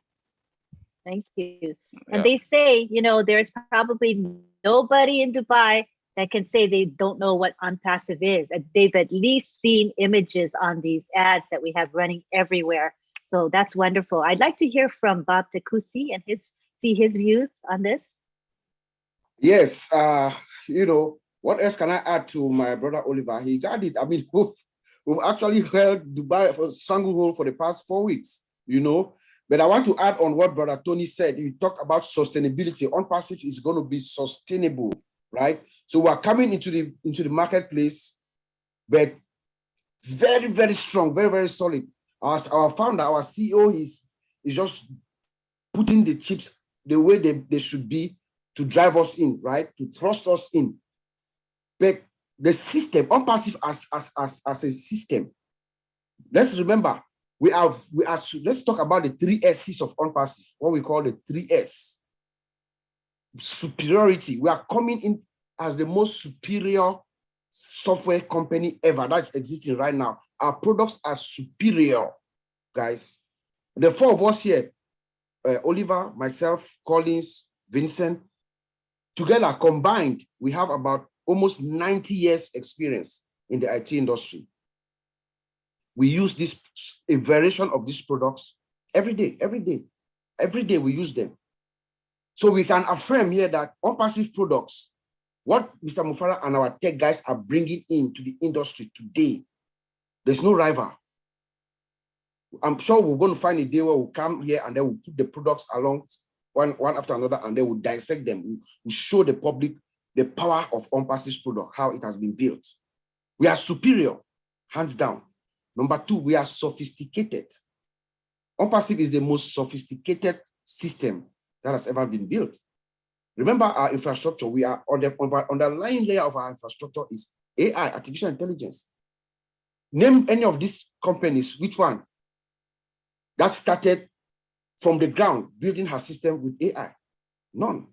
Thank you. Yeah. And they say, you know, there's probably nobody in Dubai that can say they don't know what ONPASSIVE is. And they've at least seen images on these ads that we have running everywhere. So that's wonderful. I'd like to hear from Bob Takusi and see his views on this. Yes, you know, what else can I add to my brother Oliver? He got it. I mean, we've actually held Dubai for stranglehold for the past 4 weeks, you know. But I want to add on what brother Tony said. He talked about sustainability. ONPASSIVE is going to be sustainable, right? So we're coming into the marketplace, but very, very strong, very, very solid. Our founder, our CEO is just putting the chips the way they should be to drive us in, right? To thrust us in. But the system, ONPASSIVE as a system, let's remember, let's talk about the 3 S's of ONPASSIVE, what we call the 3 S. Superiority. We are coming in as the most superior software company ever that's existing right now. Our products are superior, guys. The 4 of us here, Oliver, myself, Collins, Vincent, together combined, we have about almost 90 years experience in the IT industry. We use a variation of these products every day we use them. So we can affirm here that ONPASSIVE products, what Mr. Mufara and our tech guys are bringing into the industry today, there's no rival. I'm sure we're going to find a day where we'll come here and then we'll put the products along one after another, and then we'll dissect them. We'll show the public the power of ONPASSIVE's product, how it has been built. We are superior, hands down. Number 2, we are sophisticated. ONPASSIVE is the most sophisticated system that has ever been built. Remember our infrastructure, we are on the underlying layer of our infrastructure is AI, artificial intelligence. Name any of these companies, which one that started from the ground building her system with AI? None.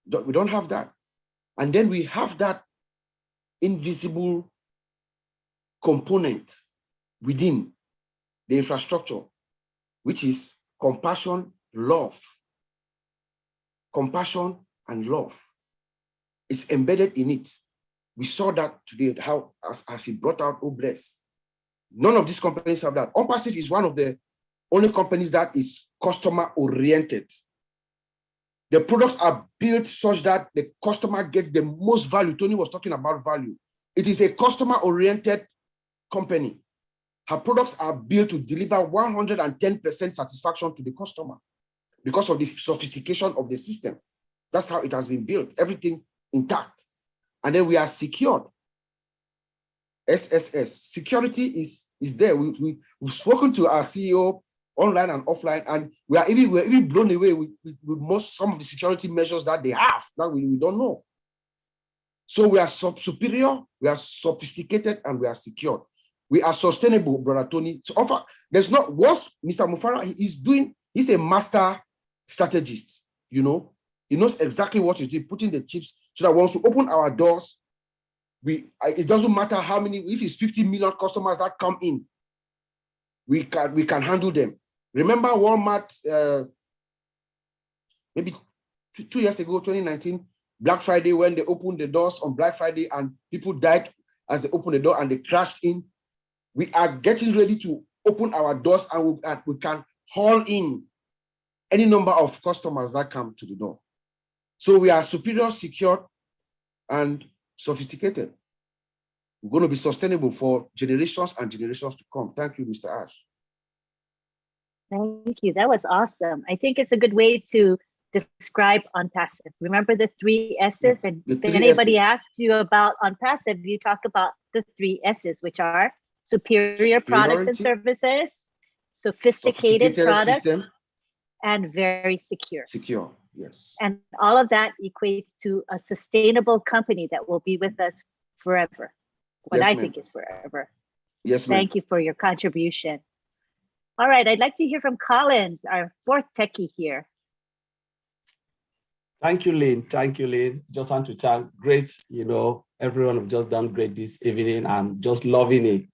We don't have that. And then we have that invisible component within the infrastructure, which is compassion, love. Compassion and love. It's embedded in it. We saw that today, how as he brought out, oh bless. None of these companies have that. ONPASSIVE is one of the only companies that is customer-oriented. The products are built such that the customer gets the most value. Tony was talking about value. It is a customer-oriented company. Her products are built to deliver 110% satisfaction to the customer because of the sophistication of the system. That's how it has been built, everything intact. And then we are secured. SSS, security is there. We've spoken to our CEO online and offline, and we're even blown away with some of the security measures that they have that we don't know. So we are superior, we are sophisticated, and we are secured. We are sustainable, Brother Tony. So there's not what Mr. Mufara is doing. He's a master strategist, you know. He knows exactly what he's doing, putting the chips so that once we open our doors, it doesn't matter how many, if it's 50 million customers that come in, we can handle them. Remember Walmart, maybe 2 years ago, 2019, Black Friday, when they opened the doors on Black Friday and people died as they opened the door and they crashed in. We are getting ready to open our doors and we can haul in any number of customers that come to the door. So we are superior, secure, and sophisticated. We're going to be sustainable for generations and generations to come. Thank you, Mr. Ash. Thank you. That was awesome. I think it's a good way to describe ONPASSIVE. Remember the 3 S's? And if anybody asks you about ONPASSIVE, you talk about the 3 S's, which are superior products and services, sophisticated products, system, and very secure. Secure, yes. And all of that equates to a sustainable company that will be with us forever. What I think is forever. Yes, ma'am. Thank you for your contribution. All right, I'd like to hear from Collins, our 4th techie here. Thank you, Lynn. Thank you, Lynn. Just want to thank great, everyone have just done great this evening. I'm just loving it.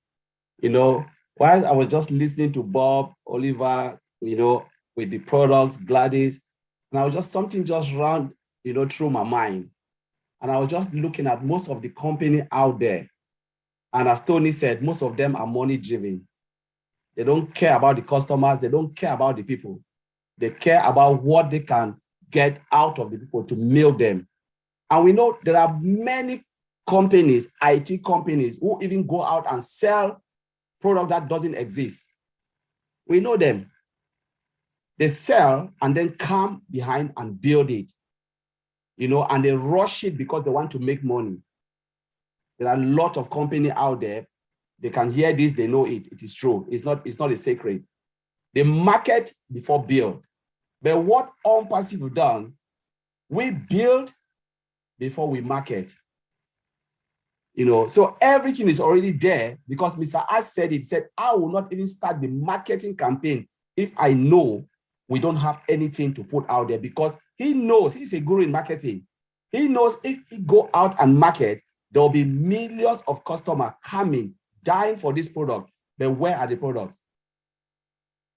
While I was just listening to Bob, Oliver, with the products, Gladys, and I was just, something just ran, through my mind. And I was just looking at most of the company out there. And as Tony said, most of them are money driven. They don't care about the customers. They don't care about the people. They care about what they can get out of the people to milk them. And we know there are many companies, IT companies, who even go out and sell product that doesn't exist. We know them. They sell and then come behind and build it, and they rush it because they want to make money. There are a lot of companies out there. They can hear this, they know it. It is true. It's not a secret. They market before build. But what ONPASSIVE have done, we build before we market. So everything is already there because Mr. Ash said, I will not even start the marketing campaign if I know we don't have anything to put out there, because he knows, he's a guru in marketing. He knows if he go out and market, there will be millions of customers coming, dying for this product. But where are the products?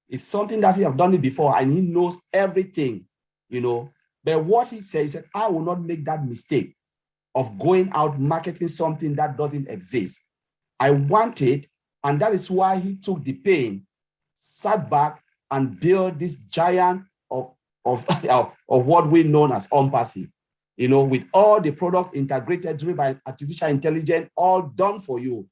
It's something that he have done it before and he knows everything, But what he said, I will not make that mistake of going out marketing something that doesn't exist. I want it, and that is why he took the pain, sat back, and built this giant of what we know as ONPASSIVE. With all the products integrated, driven by artificial intelligence, all done for you.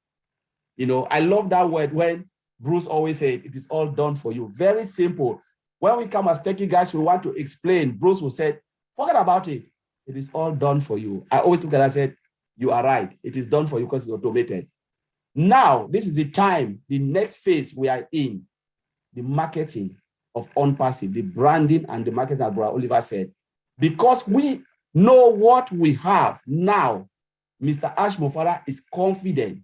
I love that word when Bruce always said, it is all done for you. Very simple. When we come as techie guys, we want to explain. Bruce will say, forget about it. It is all done for you. I always look at it and said, you are right. It is done for you because it's automated. Now, this is the time, the next phase we are in, the marketing of ONPASSIVE, the branding and the marketing, as Brother Oliver said. Because we know what we have now, Mr. Ash Mofara is confident,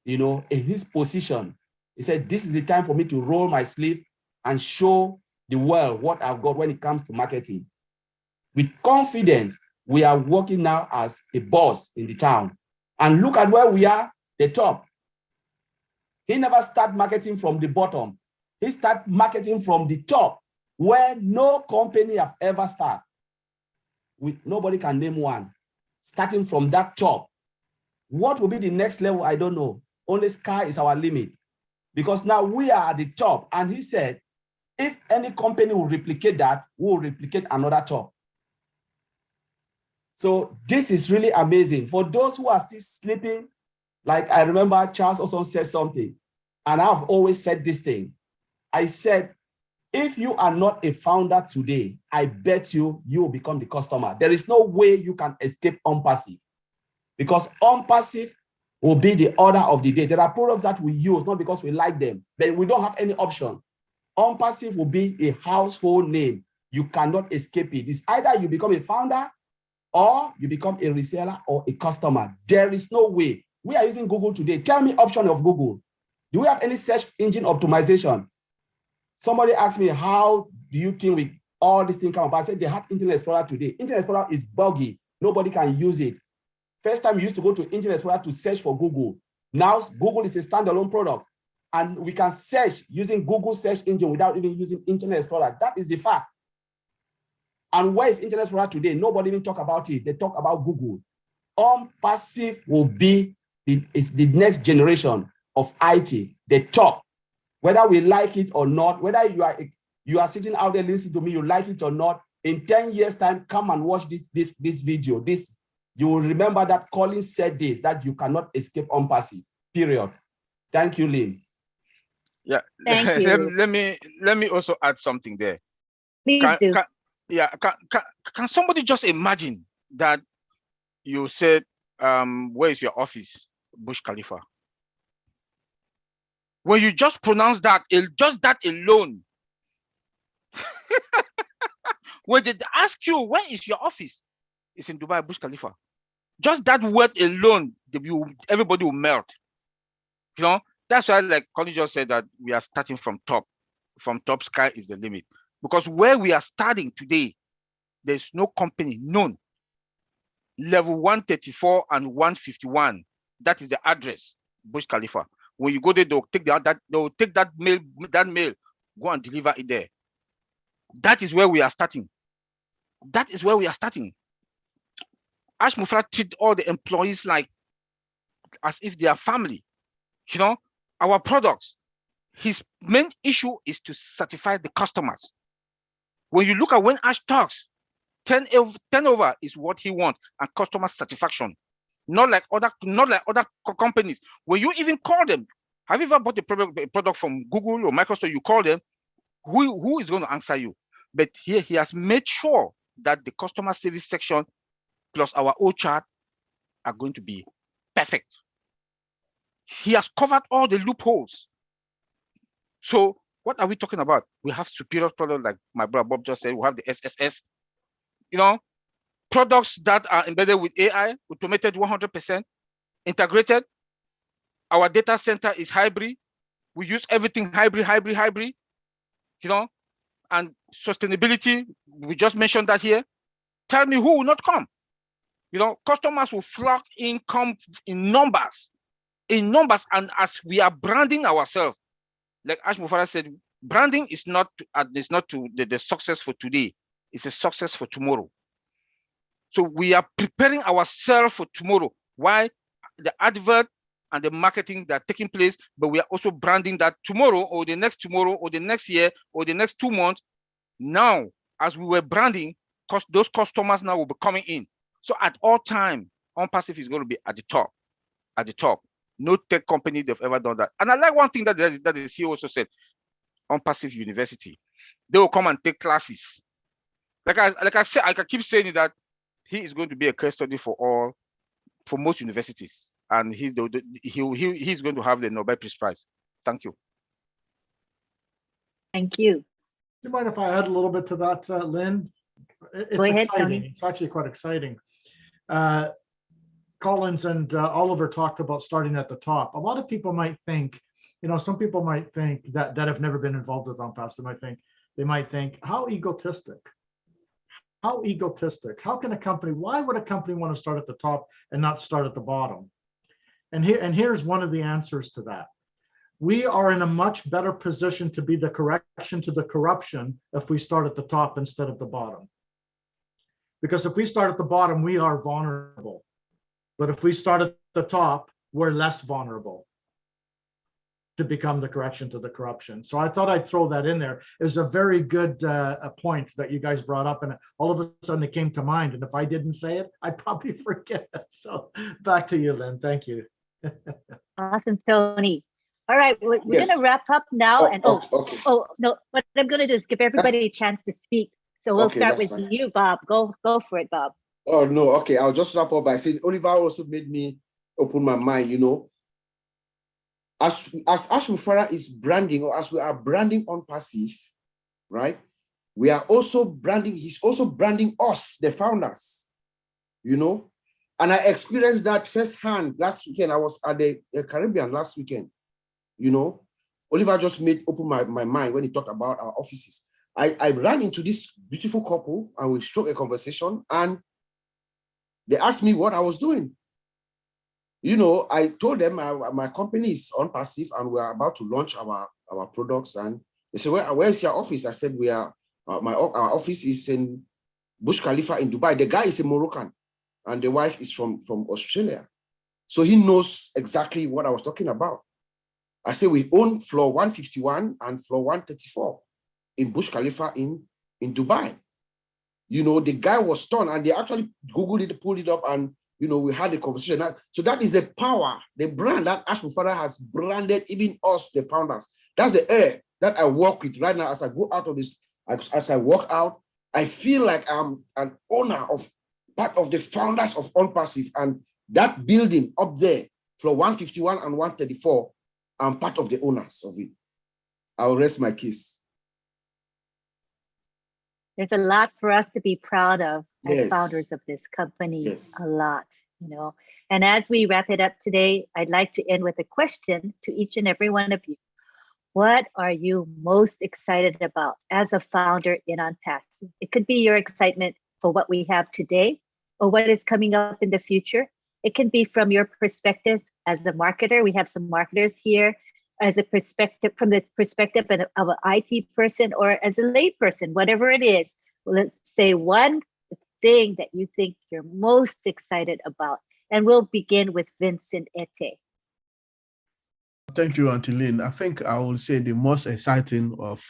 in his position. He said, this is the time for me to roll my sleeve and show the world what I've got when it comes to marketing. With confidence, we are working now as a boss in the town. And look at where we are, the top. He never started marketing from the bottom. He started marketing from the top, where no company have ever started. Nobody can name one. Starting from that top. What will be the next level? I don't know. Only sky is our limit. Because now we are at the top. And he said, if any company will replicate that, we will replicate another top. So this is really amazing. For those who are still sleeping, like I remember Charles also said something, and I've always said this thing. I said, if you are not a founder today, I bet you will become the customer. There is no way you can escape ONPASSIVE, because ONPASSIVE will be the order of the day. There are products that we use, not because we like them, but we don't have any option. ONPASSIVE will be a household name. You cannot escape it. It's either you become a founder or you become a reseller or a customer. There is no way. We are using Google today. Tell me option of Google. Do we have any search engine optimization? Somebody asked me, how do you think with all these things come up? I said, they have Internet Explorer today. Internet Explorer is buggy. Nobody can use it. First time you used to go to Internet Explorer to search for Google. Now Google is a standalone product, and we can search using Google search engine without even using Internet Explorer. That is the fact. And where is Internet Explorer today? Nobody even talk about it. They talk about Google. ONPASSIVE will be the next generation of IT, the top. Whether we like it or not, whether you are sitting out there listening to me, you like it or not, in 10 years' time, come and watch this video. You will remember that Collins said this, that you cannot escape ONPASSIVE, period. Thank you, Lynn. Yeah, Thank you. let me also add something there. Please do. Can somebody just imagine that you said, where is your office? Burj Khalifa. When you just pronounce that, just that alone, when they ask you, where is your office? It's in Dubai, Burj Khalifa. Just that word alone, everybody will melt. You know, that's why, like Connie just said, that we are starting from top. From top, sky is the limit. Because where we are starting today, there's no company, none. Level 134 and 151, that is the address, Burj Khalifa. When you go there, they'll take that mail, go and deliver it there. That is where we are starting. That is where we are starting. Ash Mufra treat all the employees like as if they are family. You know, our products, his main issue is to satisfy the customers. When you look at when Ash talks, turnover is what he wants, and customer satisfaction. Not like other companies. When you even call them, have you ever bought a product from Google or Microsoft? You call them, who is going to answer you? But here he has made sure that the customer service section plus our O chart are going to be perfect. He has covered all the loopholes. So what are we talking about? We have superior products, like my brother Bob just said. We have the SSS, you know, products that are embedded with AI, automated 100%, integrated. Our data center is hybrid. We use everything hybrid, you know, and sustainability, we just mentioned that here. Tell me who will not come? You know, customers will flock in, come in numbers, and as we are branding ourselves, like Ash Mufara said, branding is not the success for today, it's a success for tomorrow. So we are preparing ourselves for tomorrow. Why? The advert and the marketing that are taking place, but we are also branding that tomorrow or the next year or the next 2 months. Now, as we were branding, those customers now will be coming in. So at all time, ONPASSIVE is going to be at the top. No tech company they've ever done that. And I like one thing that the CEO also said, ONPASSIVE University. They will come and take classes. Like I said, I can keep saying that he is going to be a case study for most universities, and he's going to have the Nobel Peace Prize. Thank you. Thank you. Do you mind if I add a little bit to that, Lynn? It's Go ahead, exciting. Tony. It's actually quite exciting. Collins and Oliver talked about starting at the top. A lot of people might think, you know, some people might think that have never been involved with ONPASSIVE. They might think, how egotistic? How egotistic? How can a company? Why would a company want to start at the top and not start at the bottom? And here's one of the answers to that. We are in a much better position to be the correction to the corruption if we start at the top instead of the bottom. Because if we start at the bottom, we are vulnerable. But if we start at the top, we're less vulnerable to become the correction to the corruption. So I thought I'd throw that in there. It's a very good point that you guys brought up, and all of a sudden it came to mind. And if I didn't say it, I'd probably forget it. So back to you, Lynn. Thank you. Awesome, Tony. All right, we're Yes. going to wrap up now. Okay. No, what I'm going to do is give everybody a chance to speak. So we'll start with you, Bob. Go for it, Bob. Oh, no. Okay. I'll just wrap up by saying Oliver also made me open my mind, you know. As Ash Mufara is branding, or as we are branding ONPASSIVE, right? We are also branding, he's also branding us, the founders, you know. And I experienced that firsthand last weekend. I was at the Caribbean last weekend, you know. Oliver just opened my mind when he talked about our offices. I ran into this beautiful couple and we struck a conversation, and they asked me what I was doing. You know, I told them my company is ONPASSIVE and we are about to launch our products. And they said, where's your office? I said, our office is in Burj Khalifa in Dubai. The guy is a Moroccan and the wife is from Australia. So he knows exactly what I was talking about. I said, we own floor 151 and floor 134 in Burj Khalifa in Dubai. You know, the guy was stunned and they actually Googled it, pulled it up, and, you know, we had a conversation. So that is the power, the brand that Ashby Father has branded even us, the founders. That's the air that I work with right now. As I go out of this, as I walk out, I feel like I'm an owner of part of the founders of ONPASSIVE, and that building up there, floor 151 and 134, I'm part of the owners of it. I'll rest my case. There's a lot for us to be proud of as Yes. founders of this company. Yes. A lot, you know. And as we wrap it up today, I'd like to end with a question to each and every one of you. What are you most excited about as a founder in ONPASSIVE? It could be your excitement for what we have today or what is coming up in the future. It can be from your perspective as a marketer. We have some marketers here, as a perspective, from the perspective of an IT person, or as a lay person, whatever it is. Let's say one thing that you think you're most excited about. And we'll begin with Vincent Ete. Thank you, Auntie Lynn. I think I will say the most exciting of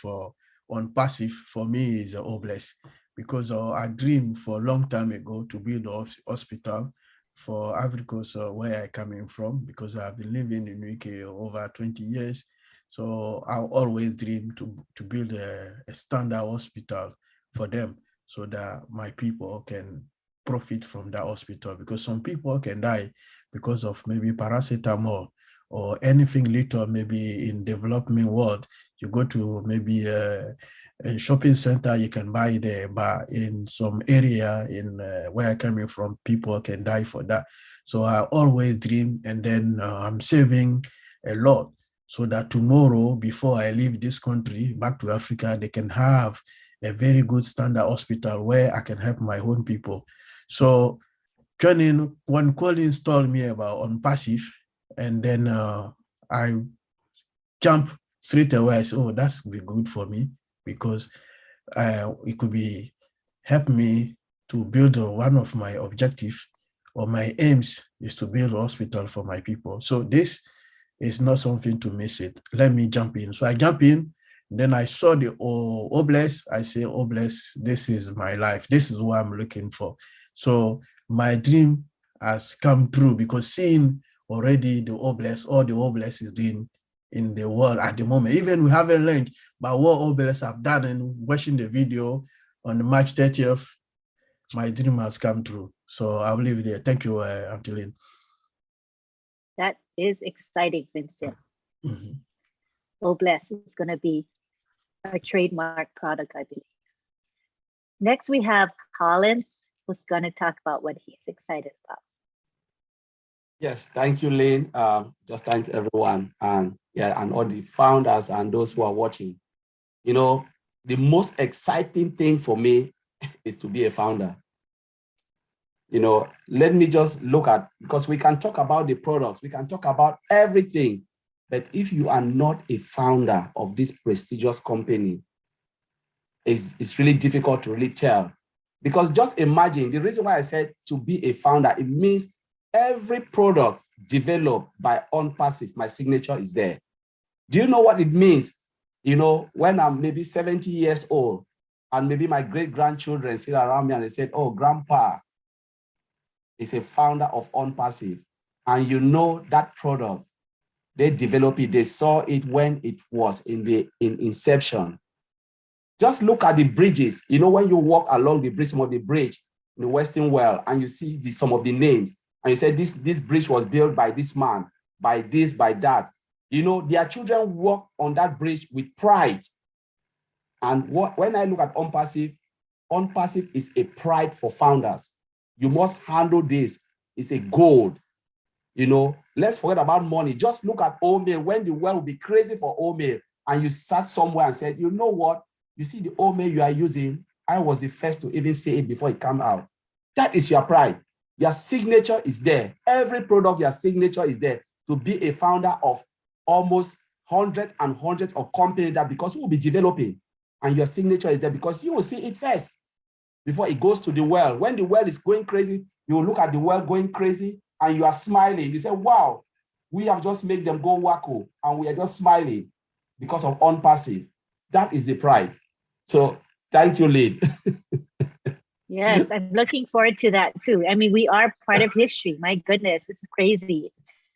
ONPASSIVE for me is Obless, because I dreamed for a long time ago to build a hospital for Ivory Coast, where I coming from, because I've been living in UK over 20 years. So I always dream to build a standard hospital for them, so that my people can profit from that hospital, because some people can die because of maybe paracetamol or anything little. Maybe in development world, you go to maybe a shopping center, you can buy there, but in some area in where I coming from, people can die for that. So I always dream, and then I'm saving a lot, so that tomorrow, before I leave this country back to Africa, they can have a very good standard hospital where I can help my own people. So when Collins told me about ONPASSIVE, and then I jump straight away. I said, oh, that's be good for me, because it could be help me to build one of my objectives, or my aims is to build a hospital for my people. So this is not something to miss it. Let me jump in. So I jump in, then I saw the Obless. I say, Obless, this is my life. This is what I'm looking for. So my dream has come true, because seeing already the Obless, all the Obless is doing in the world at the moment. Even we haven't learned about what Obless have done, and watching the video on March 30th, my dream has come true. So I'll leave it there. Thank you, Auntie Lynn. That is exciting, Vincent. Mm-hmm. Obless is going to be our trademark product, I believe. Next, we have Collins, who's going to talk about what he's excited about. Yes, thank you, Lynn. Just thank everyone, and all the founders and those who are watching. You know, the most exciting thing for me is to be a founder. You know, let me just look at, because we can talk about the products, we can talk about everything, but if you are not a founder of this prestigious company, it's really difficult to really tell. Because just imagine, the reason why I said to be a founder, it means every product developed by ONPASSIVE, my signature is there. Do you know what it means? You know, when I'm maybe 70 years old, and maybe my great-grandchildren sit around me and they said, oh, Grandpa is a founder of ONPASSIVE. And you know that product, they developed it, they saw it when it was in inception. Just look at the bridges. You know, when you walk along the bridge, some of the bridge in the Western world, and you see some of the names, and you say this bridge was built by this man, by this, by that. You know, their children walk on that bridge with pride. And when I look at ONPASSIVE, ONPASSIVE is a pride for founders. You must handle this. It's a gold. You know, let's forget about money. Just look at oatmeal. When the world will be crazy for oatmeal, and you sat somewhere and said, you know what? You see the oatmeal you are using, I was the first to even say it before it came out. That is your pride. Your signature is there. Every product, your signature is there. To be a founder of almost hundreds and hundreds of companies that because you will be developing and your signature is there because you will see it first before it goes to the world. When the world is going crazy, you will look at the world going crazy and you are smiling. You say, wow, we have just made them go wacko and we are just smiling because of ONPASSIVE. That is the pride. So thank you, Lynn. Yes, I'm looking forward to that too. I mean, we are part of history. My goodness, this is crazy.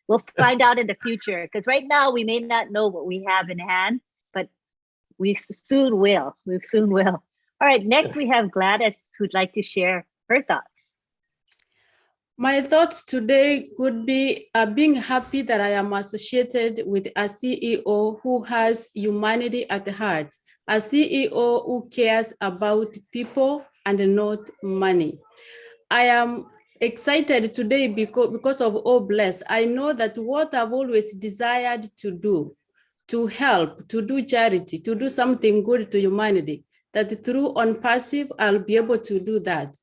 We'll find out in the future because right now we may not know what we have in hand, but we soon will. We soon will. All right, next we have Gladys who'd like to share her thoughts. My thoughts today could be being happy that I am associated with a CEO who has humanity at heart, a CEO who cares about people and not money. I am excited today because of Oh Bless. I know that what I've always desired to do, to help, to do charity, to do something good to humanity, that through ONPASSIVE, I'll be able to do that.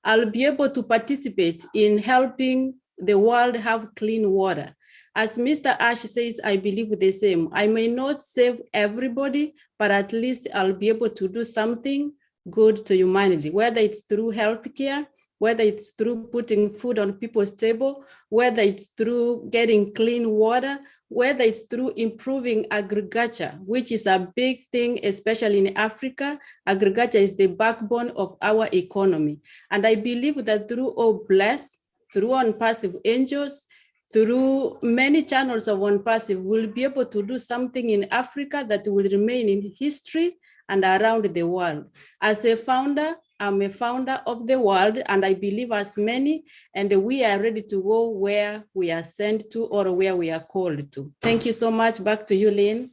I'll be able to participate in helping the world have clean water. As Mr. Ash says, I believe the same. I may not save everybody, but at least I'll be able to do something good to humanity, whether it's through healthcare, whether it's through putting food on people's table, whether it's through getting clean water, whether it's through improving agriculture, which is a big thing, especially in Africa. Agriculture is the backbone of our economy. And I believe that through Oh Bless, through ONPASSIVE Angels, through many channels of ONPASSIVE, we'll be able to do something in Africa that will remain in history and around the world. As a founder, I'm a founder of the world, and I believe as many, and we are ready to go where we are sent to or where we are called to. Thank you so much. Back to you, Lynn.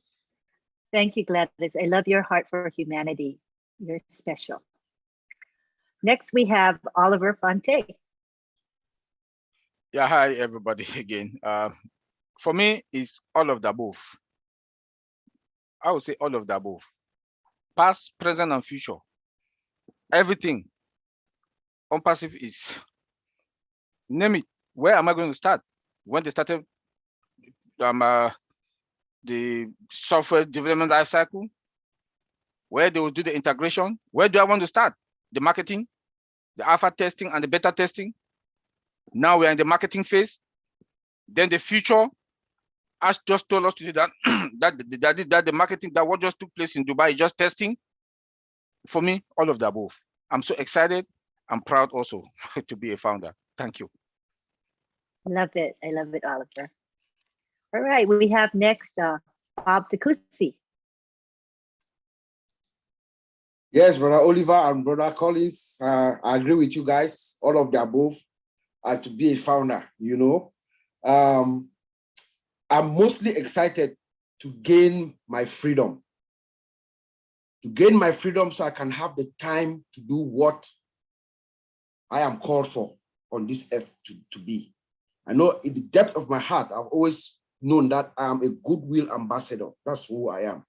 Thank you, Gladys. I love your heart for humanity. You're special. Next, we have Oliver Fonte. Yeah, hi everybody again. For me, it's all of the above. I would say all of the above. Past, present, and future. Everything. ONPASSIVE is, name it. Where am I going to start? When they started the software development life cycle, where they will do the integration. Where do I want to start? The marketing, the alpha testing, and the beta testing. Now we're in the marketing phase. Then the future, Ash just told us today that that the marketing, that what just took place in Dubai is just testing. For me, all of the above. I'm so excited. I'm proud also to be a founder. Thank you. I love it, Oliver. All right, we have next Bob Takusi. Yes, Brother Oliver and Brother Collins, I agree with you guys, all of the above, to be a founder, you know. I'm mostly excited to gain my freedom. To gain my freedom so I can have the time to do what I am called for on this earth to be. I know in the depth of my heart, I've always known that I am a goodwill ambassador. That's who I am.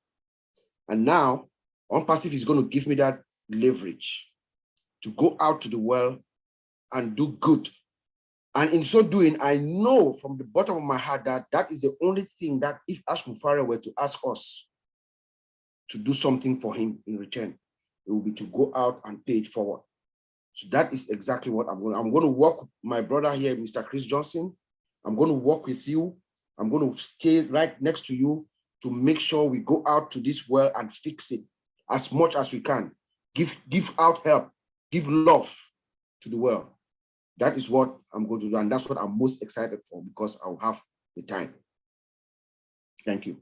And now, ONPASSIVE is going to give me that leverage to go out to the world and do good. And in so doing, I know from the bottom of my heart that that is the only thing that if Ash Mufara were to ask us to do something for him in return, it will be to go out and pay it forward. So that is exactly what I'm going to work with my brother here, Mr. Chris Johnson. I'm going to work with you. I'm going to stay right next to you to make sure we go out to this world and fix it as much as we can. Give out help, give love to the world. That is what I'm going to do. And that's what I'm most excited for because I'll have the time. Thank you.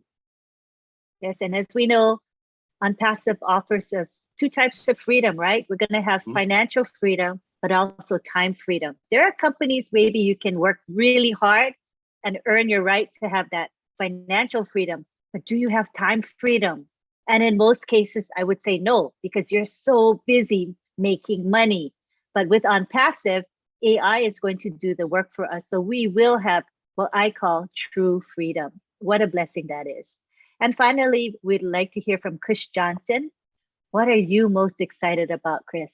Yes, and as we know, ONPASSIVE offers us two types of freedom, right? We're going to have financial freedom, but also time freedom. There are companies maybe you can work really hard and earn your right to have that financial freedom, but do you have time freedom? And in most cases, I would say no, because you're so busy making money. But with ONPASSIVE, AI is going to do the work for us. So we will have what I call true freedom. What a blessing that is. And finally, we'd like to hear from Chris Johnson. What are you most excited about, Chris?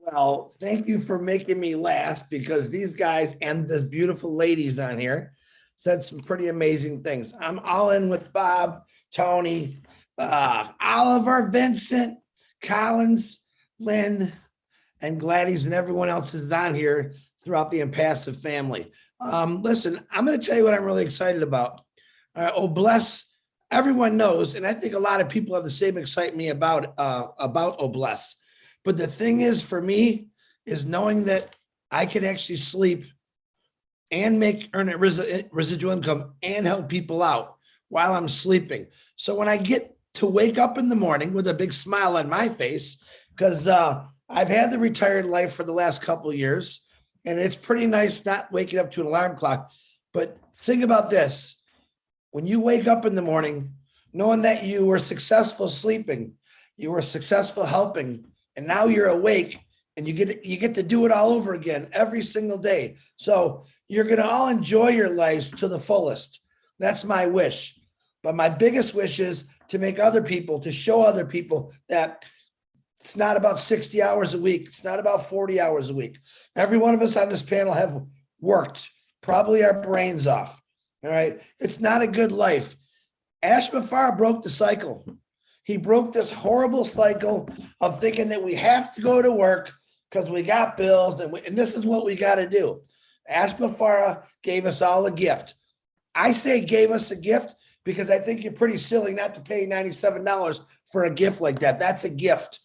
Well, thank you for making me last because these guys and the beautiful ladies on here said some pretty amazing things. I'm all in with Bob, Tony, Oliver, Vincent, Collins, Lynn, and Gladys, and everyone else is on here throughout the Impassive family. Listen, I'm going to tell you what I'm really excited about. Oh, bless. Everyone knows, and I think a lot of people have the same excitement about Oh, bless. But the thing is, for me, is knowing that I can actually sleep and earn a residual income and help people out while I'm sleeping. So when I get to wake up in the morning with a big smile on my face, because I've had the retired life for the last couple of years, and it's pretty nice not waking up to an alarm clock. But think about this. When you wake up in the morning, knowing that you were successful sleeping, you were successful helping, and now you're awake and you get to do it all over again every single day. So you're going to all enjoy your lives to the fullest. That's my wish. But my biggest wish is to make other people, to show other people that it's not about 60 hours a week. It's not about 40 hours a week. Every one of us on this panel have worked, probably our brains off. All right. It's not a good life. Ash Mafar broke the cycle. He broke this horrible cycle of thinking that we have to go to work because we got bills and this is what we got to do. Ash Mafara gave us all a gift. I say gave us a gift because I think you're pretty silly not to pay $97 for a gift like that. That's a gift.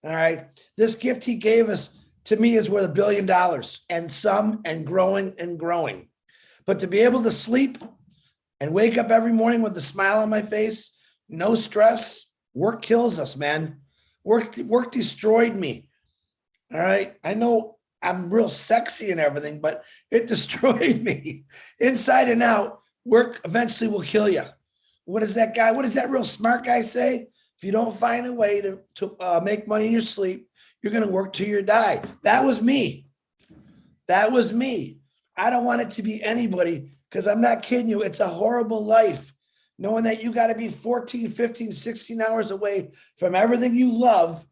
All right. This gift he gave us, to me, is worth $1 billion and some, and growing and growing. But to be able to sleep and wake up every morning with a smile on my face, no stress. Work kills us, man. Work destroyed me. All right. I know I'm real sexy and everything, but it destroyed me inside and out. Work eventually will kill you. What does that real smart guy say? If you don't find a way to make money in your sleep, you're going to work till you die. That was me. That was me. I don't want it to be anybody because I'm not kidding you. It's a horrible life. Knowing that you got to be 14, 15, 16 hours away from everything you love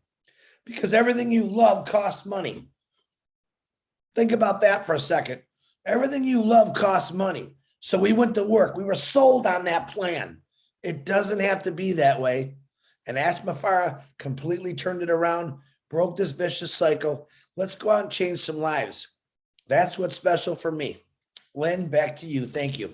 because everything you love costs money. Think about that for a second. Everything you love costs money. So we went to work. We were sold on that plan. It doesn't have to be that way. And Ash Mafara completely turned it around, broke this vicious cycle. Let's go out and change some lives. That's what's special for me. Lynn, back to you. Thank you.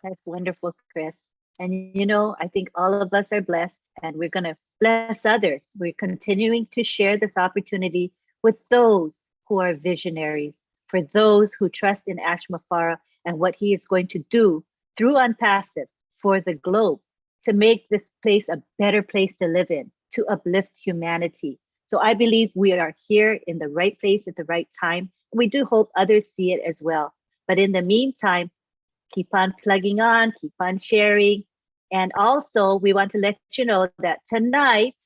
That's wonderful, Chris. And I think all of us are blessed and we're going to bless others. We're continuing to share this opportunity with those who are visionaries, for those who trust in Ash Mafara and what he is going to do through ONPASSIVE for the globe to make this place a better place to live in, to uplift humanity. So I believe we are here in the right place at the right time. We do hope others see it as well. But in the meantime, keep on plugging on, keep on sharing. And also, we want to let you know that tonight,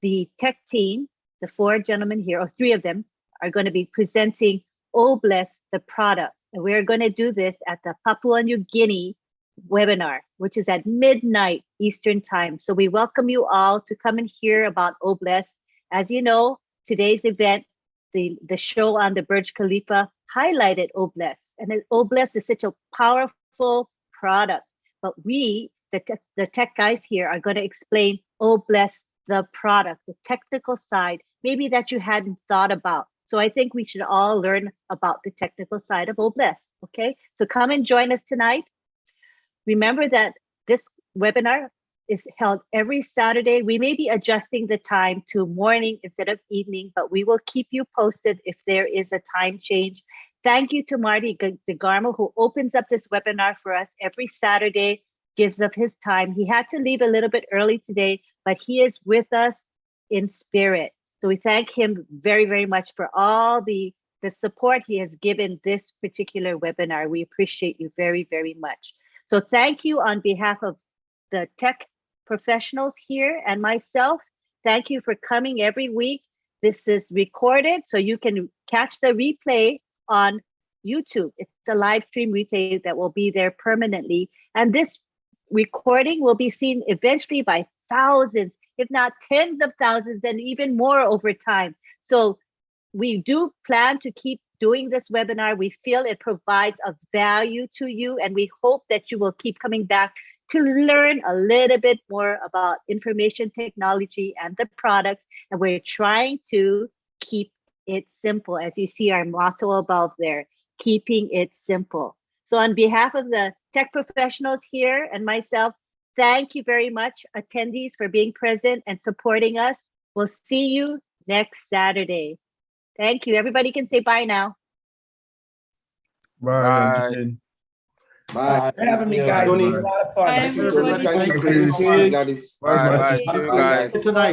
the tech team, the 4 gentlemen here, or 3 of them, are going to be presenting Oh Bless the product. And we're going to do this at the Papua New Guinea webinar, which is at midnight Eastern time. So we welcome you all to come and hear about Oh Bless. As you know, today's event, the show on the Burj Khalifa highlighted Oh Bless. And Oh Bless is such a powerful product. But we, the tech guys here, are going to explain Oh Bless the product, the technical side, maybe that you hadn't thought about. So I think we should all learn about the technical side of Oh Bless. Okay, so come and join us tonight. Remember that this webinar is held every Saturday. We may be adjusting the time to morning instead of evening, but we will keep you posted if there is a time change. Thank you to Marty DeGarmo, who opens up this webinar for us every Saturday, gives up his time. He had to leave a little bit early today, but he is with us in spirit. So we thank him very, very much for all the support he has given this particular webinar. We appreciate you very, very much. So thank you on behalf of the tech professionals here and myself. Thank you for coming every week. This is recorded, so you can catch the replay on YouTube. It's a live stream replay that will be there permanently. And this recording will be seen eventually by thousands, if not tens of thousands, and even more over time. So we do plan to keep doing this webinar. We feel it provides a value to you, and we hope that you will keep coming back to learn a little bit more about information technology and the products. And we're trying to keep it simple, as you see our motto above there, keeping it simple. So on behalf of the tech professionals here and myself, thank you very much, attendees, for being present and supporting us. We'll see you next Saturday. Thank you. Everybody can say bye now. Bye. Bye. Jane. Bye. For having me, guys. It was a lot of fun. Bye, Thank you, Tony. everybody. Thank you, Thank Chris. you. Thank you, Gladys. Bye. Bye. Bye. See you Bye, guys. guys. Tonight.